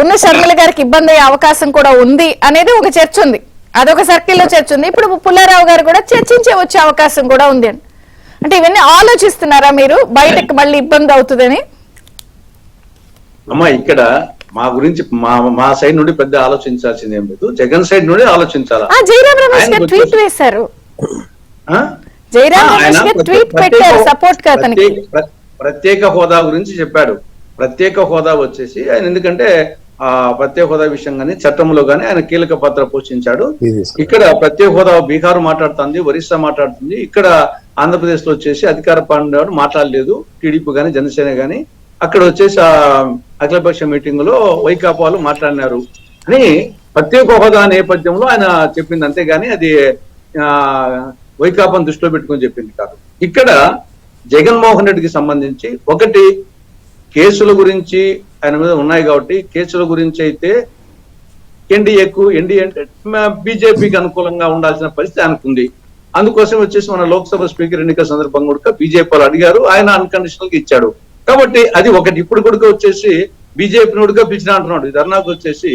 ఉన్న శర్మిల గారికి ఇబ్బంది అయ్యే అవకాశం కూడా ఉంది అనేది ఒక చర్చ ఉంది. అదొక సర్కిల్లో చర్చ ఉంది. ఇప్పుడు పుల్లారావు గారు కూడా చర్చించే వచ్చే అవకాశం కూడా ఉంది. అంటే ఇవన్నీ ఆలోచిస్తున్నారా మీరు, బయటకు మళ్ళీ ఇబ్బంది అవుతుందని? అమ్మా, ఇక్కడ మా గురించి మా సైడ్ నుండి పెద్ద ఆలోచించాల్సింది ఏం లేదు. జగన్ సైడ్ నుండి ఆలోచించాలా. జైరాం రమేష్ గారు ట్వీట్ వేశారు. జైరాం రమేష్ గారు ట్వీట్ పెట్టారు సపోర్ట్ గా అతనికి. ప్రత్యేక హోదా గురించి చెప్పాడు. ప్రత్యేక హోదా వచ్చేసి ఆయన, ఎందుకంటే ఆ ప్రత్యేక హోదా విషయం కానీ చట్టంలో కానీ ఆయన కీలక పాత్ర పోషించాడు. ఇక్కడ ప్రత్యేక హోదా బీహార్ మాట్లాడుతుంది, ఒరిస్సా మాట్లాడుతుంది. ఇక్కడ ఆంధ్రప్రదేశ్ లో వచ్చేసి అధికార పార్టీ మాట్లాడలేదు, టీడీపీ గానీ జనసేన గానీ. అక్కడ వచ్చేసి ఆ అఖిలపక్ష మీటింగ్ లో వైకాపా వాళ్ళు మాట్లాడినారు అని ప్రత్యేక హోదా నేపథ్యంలో ఆయన చెప్పింది. అంతేగాని అది వైకాపాను దృష్టిలో పెట్టుకుని చెప్పింది కాదు. ఇక్కడ జగన్మోహన్ రెడ్డికి సంబంధించి ఒకటి కేసుల గురించి ఆయన మీద ఉన్నాయి కాబట్టి, కేసుల గురించి అయితే ఎన్డీఏ అంటే బీజేపీకి అనుకూలంగా ఉండాల్సిన పరిస్థితి అనుకుంది. అందుకోసం వచ్చేసి మన లోక్సభ స్పీకర్ ఎన్నికల సందర్భంగా కూడా బీజేపీ వాళ్ళు అడిగారు, ఆయన అన్కండిషనల్ గా ఇచ్చాడు. కాబట్టి అది ఒకటి. ఇప్పుడు కూడా వచ్చేసి బీజేపీ నోడుగా పిలిచినా అంటున్నాడు. ధర్నాకు వచ్చేసి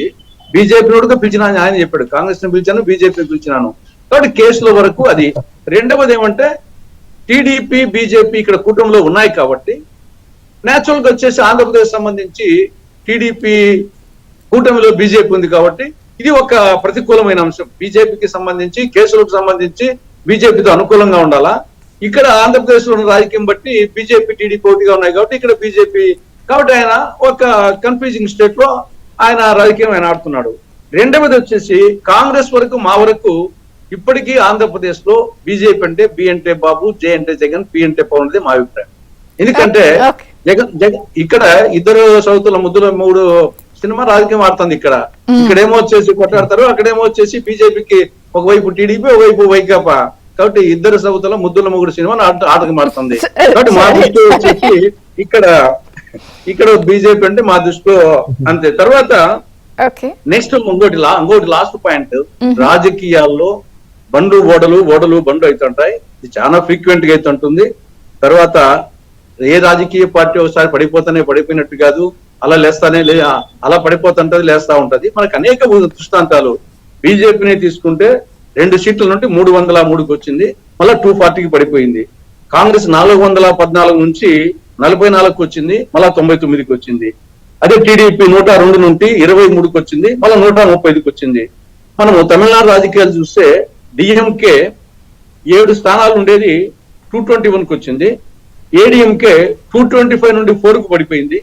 బీజేపీ నోడుగా పిలిచినా ఆయన చెప్పాడు, కాంగ్రెస్ ని పిలిచాను, బీజేపీ పిలిచినాను. కాబట్టి కేసుల వరకు అది. రెండవది ఏమంటే, టీడీపీ బీజేపీ ఇక్కడ కూటమిలో ఉన్నాయి కాబట్టి నేచురల్ గా వచ్చేసి ఆంధ్రప్రదేశ్ సంబంధించి టీడీపీ కూటమిలో బీజేపీ ఉంది కాబట్టి ఇది ఒక ప్రతికూలమైన అంశం. బీజేపీకి సంబంధించి కేసులకు సంబంధించి బీజేపీతో అనుకూలంగా ఉండాలా. ఇక్కడ ఆంధ్రప్రదేశ్ లో ఉన్న రాజకీయం బట్టి బీజేపీ టీడీపీ ఒకటిగా ఉన్నాయి కాబట్టి ఇక్కడ బీజేపీ కాబట్టి ఆయన ఒక కన్ఫ్యూజింగ్ స్టేట్ లో ఆయన రాజకీయం ఆయన ఆడుతున్నాడు. రెండవది వచ్చేసి కాంగ్రెస్ వరకు మా వరకు ఇప్పటికీ ఆంధ్రప్రదేశ్ లో బీజేపీ అంటే బి అంటే బాబు, జే అంటే జగన్, పి అంటే పవన్ అనేది మా అభిప్రాయం. ఎందుకంటే జగన్ ఇక్కడ ఇద్దరు సౌతుల ముద్దుల మూడు సినిమా రాజకీయం ఆడుతుంది. ఇక్కడేమో వచ్చేసి కొట్లాడతారు, అక్కడేమో వచ్చేసి బీజేపీకి ఒకవైపు టీడీపీ ఒకవైపు వైకాపా. కాబట్టి ఇద్దరు సౌతుల ముద్దుల మూడు సినిమా ఆటకం ఆడుతుంది. కాబట్టి మా దృష్టిలో వచ్చేసి ఇక్కడ బీజేపీ అంటే మా దృష్టిలో అంతే. తర్వాత నెక్స్ట్ ఇంకోటి లాస్ట్ పాయింట్, రాజకీయాల్లో బండ్లు ఓడలు బండ్లు అవుతుంటాయి. ఇది చాలా ఫ్రీక్వెంట్ గా అవుతుంటుంది. తర్వాత ఏ రాజకీయ పార్టీ ఒకసారి పడిపోయినట్టు కాదు, అలా లేస్తానే అలా పడిపోతుంటది, లేస్తా ఉంటది. మనకు అనేక దృష్టాంతాలు. బీజేపీని తీసుకుంటే 2 సీట్ల నుండి 303కి వచ్చింది, మళ్ళీ 240కి పడిపోయింది. కాంగ్రెస్ 414 నుంచి 44కి వచ్చింది, మళ్ళా 99కి వచ్చింది. అదే టీడీపీ 102 నుండి 23కి వచ్చింది, మళ్ళీ 135కి వచ్చింది. మనము తమిళనాడు రాజకీయాలు చూస్తే డిఎంకే 7 స్థానాలు ఉండేది 221కి వచ్చింది, ఏడీఎంకే 225 నుండి 4కు పడిపోయింది.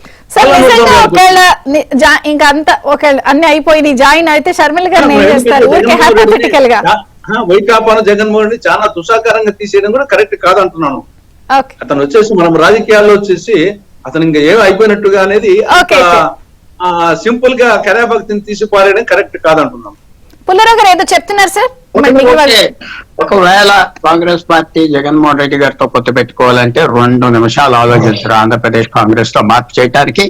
ఇంకా అంత అన్ని అయిపోయింది, జాయిన్ అయితే షర్మిల గారు ఏం చేస్తారు? హైపోథెటికల్ గా వైకాపాను జగన్మోహన్ రెడ్డి చాలా దుసాకారంగా తీసేయడం కూడా కరెక్ట్ కాదంటున్నాను. అతను వచ్చేసి మనం రాజకీయాల్లో వచ్చేసి అతను ఇంకా ఏం అయిపోయినట్టుగా అనేది సింపుల్ గా కర్యాభక్తిని తీసిపారేయడం కరెక్ట్ కాదంటున్నాం. పుల్లారావు గారు ఏదో చెప్తున్నారు సార్. ఒకవేళ కాంగ్రెస్ పార్టీ జగన్మోహన్ రెడ్డి గారితో పొత్తు పెట్టుకోవాలంటే 2 నిమిషాలు ఆలోచించారు. ఆంధ్రప్రదేశ్ కాంగ్రెస్ లో మార్పు చేయడానికి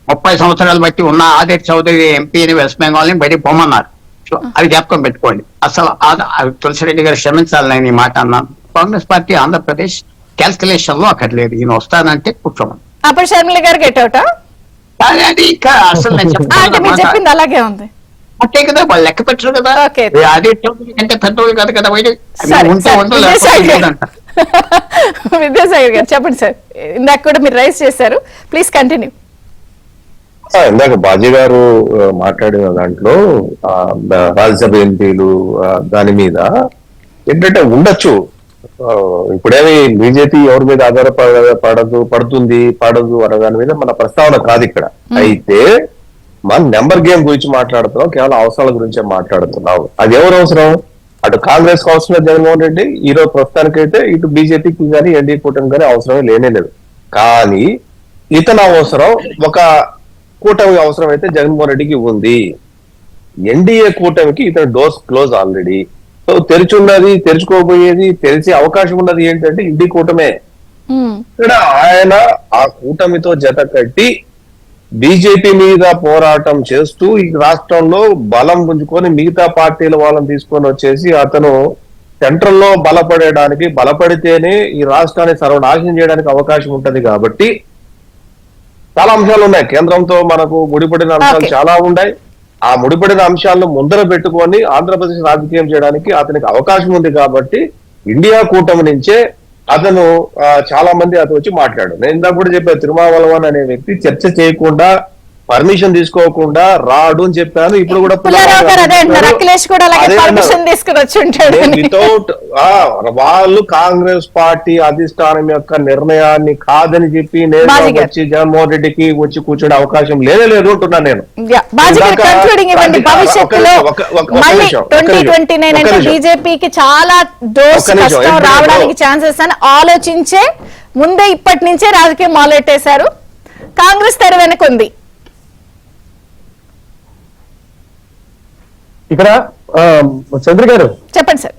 30 సంవత్సరాలు బట్టి ఉన్న ఆదిత్య చౌదరి ఎంపీని వెస్ట్ బెంగాల్ ని బయటికి పొమ్మన్నారు. సో అది జ్ఞాపకం పెట్టుకోండి. అసలు తులసిరెడ్డి గారు క్షమించాలి, నేను ఈ మాట అన్నాను. కాంగ్రెస్ పార్టీ ఆంధ్రప్రదేశ్ క్యాల్కులేషన్ లో అక్కడ లేదు. ఈయన వస్తానంటే కూర్చోమని. అప్పుడు షర్మిల గారు గెట్ అవుట్. అది ఇంకా అసలు నేను చెప్పింది అలాగే ఉంది. అంతే కదా, వాళ్ళు లెక్క పెట్టరు కదా. అది అంటే పెద్దోళ్ళు కాదు కదా. విద్యాసాగర్ గారు చెప్పండి సార్, ఇందాక కూడా మీరు రైజ్ చేశారు, ప్లీజ్ కంటిన్యూ. ఇందాక బాజీ గారు మాట్లాడిన దాంట్లో రాజ్యసభ ఎంపీలు దాని మీద ఏంటంటే ఉండొచ్చు. ఇప్పుడేమి బీజేపీ ఎవరి మీద పడదు అనే దాని మీద మన ప్రస్తావన కాదు ఇక్కడ. అయితే మన నెంబర్ గేమ్ గురించి మాట్లాడుతున్నాం, కేవలం అవసరాల గురించే మాట్లాడుతున్నాం. అది ఎవరు అవసరం? అటు కాంగ్రెస్ కు అవసరం లేదు జగన్మోహన్ రెడ్డి, ఈరోజు ప్రస్తుతానికైతే ఇటు బీజేపీకి కానీ ఎన్డీ కూటమి కానీ అవసరమే లేనేలేదు. కానీ ఇతను అవసరం, ఒక కూటమి అవసరం అయితే జగన్మోహన్ రెడ్డికి ఉంది. ఎన్డీఏ కూటమికి ఇతను డోర్స్ క్లోజ్ ఆల్రెడీ. సో తెరిచున్నది, తెరుచుకోబోయేది, తెలిసే అవకాశం ఉన్నది ఏంటంటే ఇండి కూటమే. ఇక్కడ ఆయన ఆ కూటమితో జత కట్టి బీజేపీ మీద పోరాటం చేస్తూ ఈ రాష్ట్రంలో బలం పుంజుకొని మిగతా పార్టీల వాళ్ళని తీసుకొని వచ్చేసి అతను సెంట్రల్ లో బలపడితేనే ఈ రాష్ట్రాన్ని సర్వనాశనం చేయడానికి అవకాశం ఉంటది. కాబట్టి చాలా అంశాలు ఉన్నాయి. కేంద్రంతో మనకు ముడిపడిన అంశాలు చాలా ఉన్నాయి. ఆ ముడిపడిన అంశాలను ముందర పెట్టుకొని ఆంధ్రప్రదేశ్ రాజకీయం చేయడానికి అతనికి అవకాశం ఉంది. కాబట్టి ఇండియా కూటమి నుంచే అతను చాలా మంది అతను వచ్చి మాట్లాడు. నేను ఇందాక కూడా చెప్పాను, తిరుమావలవన్ అనే వ్యక్తి చర్చ చేయకుండా, పర్మిషన్ తీసుకోకుండా రాడు అని చెప్పాను. ఇప్పుడు కూడా వితౌట్ వాళ్ళు కాంగ్రెస్ పార్టీ అధిష్టానం యొక్క నిర్ణయాన్ని కాదని చెప్పి నేను వచ్చి జగన్మోహన్ రెడ్డికి వచ్చి కూర్చునే అవకాశం లేదు అంటున్నాను నేను. బీజేపీకి చాలా డోర్స్ రావడానికి ఛాన్సెస్ అని ఆలోచించే ముందే ఇప్పటి నుంచే రాజకీయం మొదలెట్టేశారు. కాంగ్రెస్ తెర వెనుకుంది. ఇక్కడ చంద్ర గారు చెప్పండి సార్.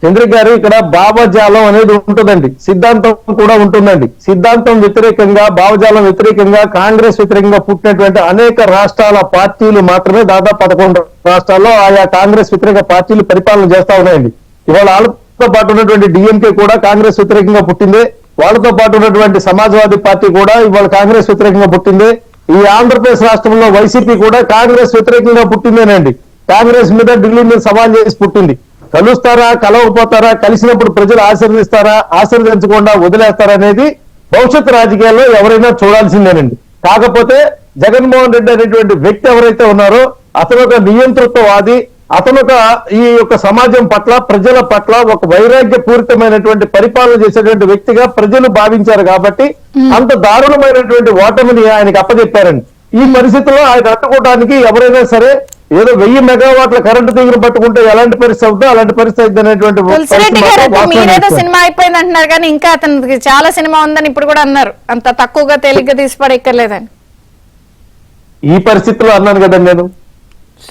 చంద్ర గారు, ఇక్కడ భావజాలం అనేది ఉంటుందండి, సిద్ధాంతం కూడా ఉంటుందండి. సిద్ధాంతం వ్యతిరేకంగా, భావజాలం వ్యతిరేకంగా, కాంగ్రెస్ వ్యతిరేకంగా పుట్టినటువంటి అనేక రాష్ట్రాల పార్టీలు మాత్రమే, దాదాపు 11 రాష్ట్రాల్లో ఆయా కాంగ్రెస్ వ్యతిరేక పార్టీలు పరిపాలన చేస్తా ఉన్నాయండి. ఇవాళ వాళ్ళతో పాటు ఉన్నటువంటి డిఎంకే కూడా కాంగ్రెస్ వ్యతిరేకంగా పుట్టిందే. వాళ్ళతో పాటు ఉన్నటువంటి సమాజ్వాదీ పార్టీ కూడా ఇవాళ కాంగ్రెస్ వ్యతిరేకంగా పుట్టిందే. ఈ ఆంధ్రప్రదేశ్ రాష్ట్రంలో వైసీపీ కూడా కాంగ్రెస్ వ్యతిరేకంగా పుట్టిందేనండి. కాంగ్రెస్ మీద, ఢిల్లీ మీద సవాల్ చేసి పుట్టింది. కలుస్తారా, కలవకపోతారా, కలిసినప్పుడు ప్రజలు ఆశీర్వదిస్తారా, ఆశీర్వదించకుండా వదిలేస్తారా అనేది భవిష్యత్తు రాజకీయాల్లో ఎవరైనా చూడాల్సిందేనండి. కాకపోతే జగన్మోహన్ రెడ్డి అనేటువంటి వ్యక్తి ఎవరైతే ఉన్నారో అతను ఒక నియంతృత్వవాది, అతను ఒక ఈ యొక్క సమాజం పట్ల ప్రజల పట్ల ఒక వైరాగ్య పూరితమైనటువంటి పరిపాలన చేసేటువంటి వ్యక్తిగా ప్రజలు భావించారు కాబట్టి అంత దారుణమైనటువంటి ఓటమిని ఆయనకి అప్పచెప్పారండి. ఈ పరిస్థితుల్లో ఆయన అడ్డుకోవడానికి ఎవరైనా సరే ఏదో 1000 మెగావాట్ల కరెంటు తీగలు పట్టుకుంటే ఎలాంటి పరిస్థితి అవుతుందో అలాంటి పరిస్థితి అనేటువంటి తులసిరెడ్డి గారు ఇప్పుడు మీరేదో సినిమా అయిపోయింది అంటున్నారు కానీ ఇంకా అతనికి చాలా సినిమా ఉందని ఇప్పుడు కూడా అన్నారు. అంత తక్కువగా తేలిగ్గా తీసి పడెక్కర్లేదని. ఈ పరిస్థితిలో అన్నాను కదండి నేను.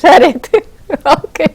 సరే ఓకే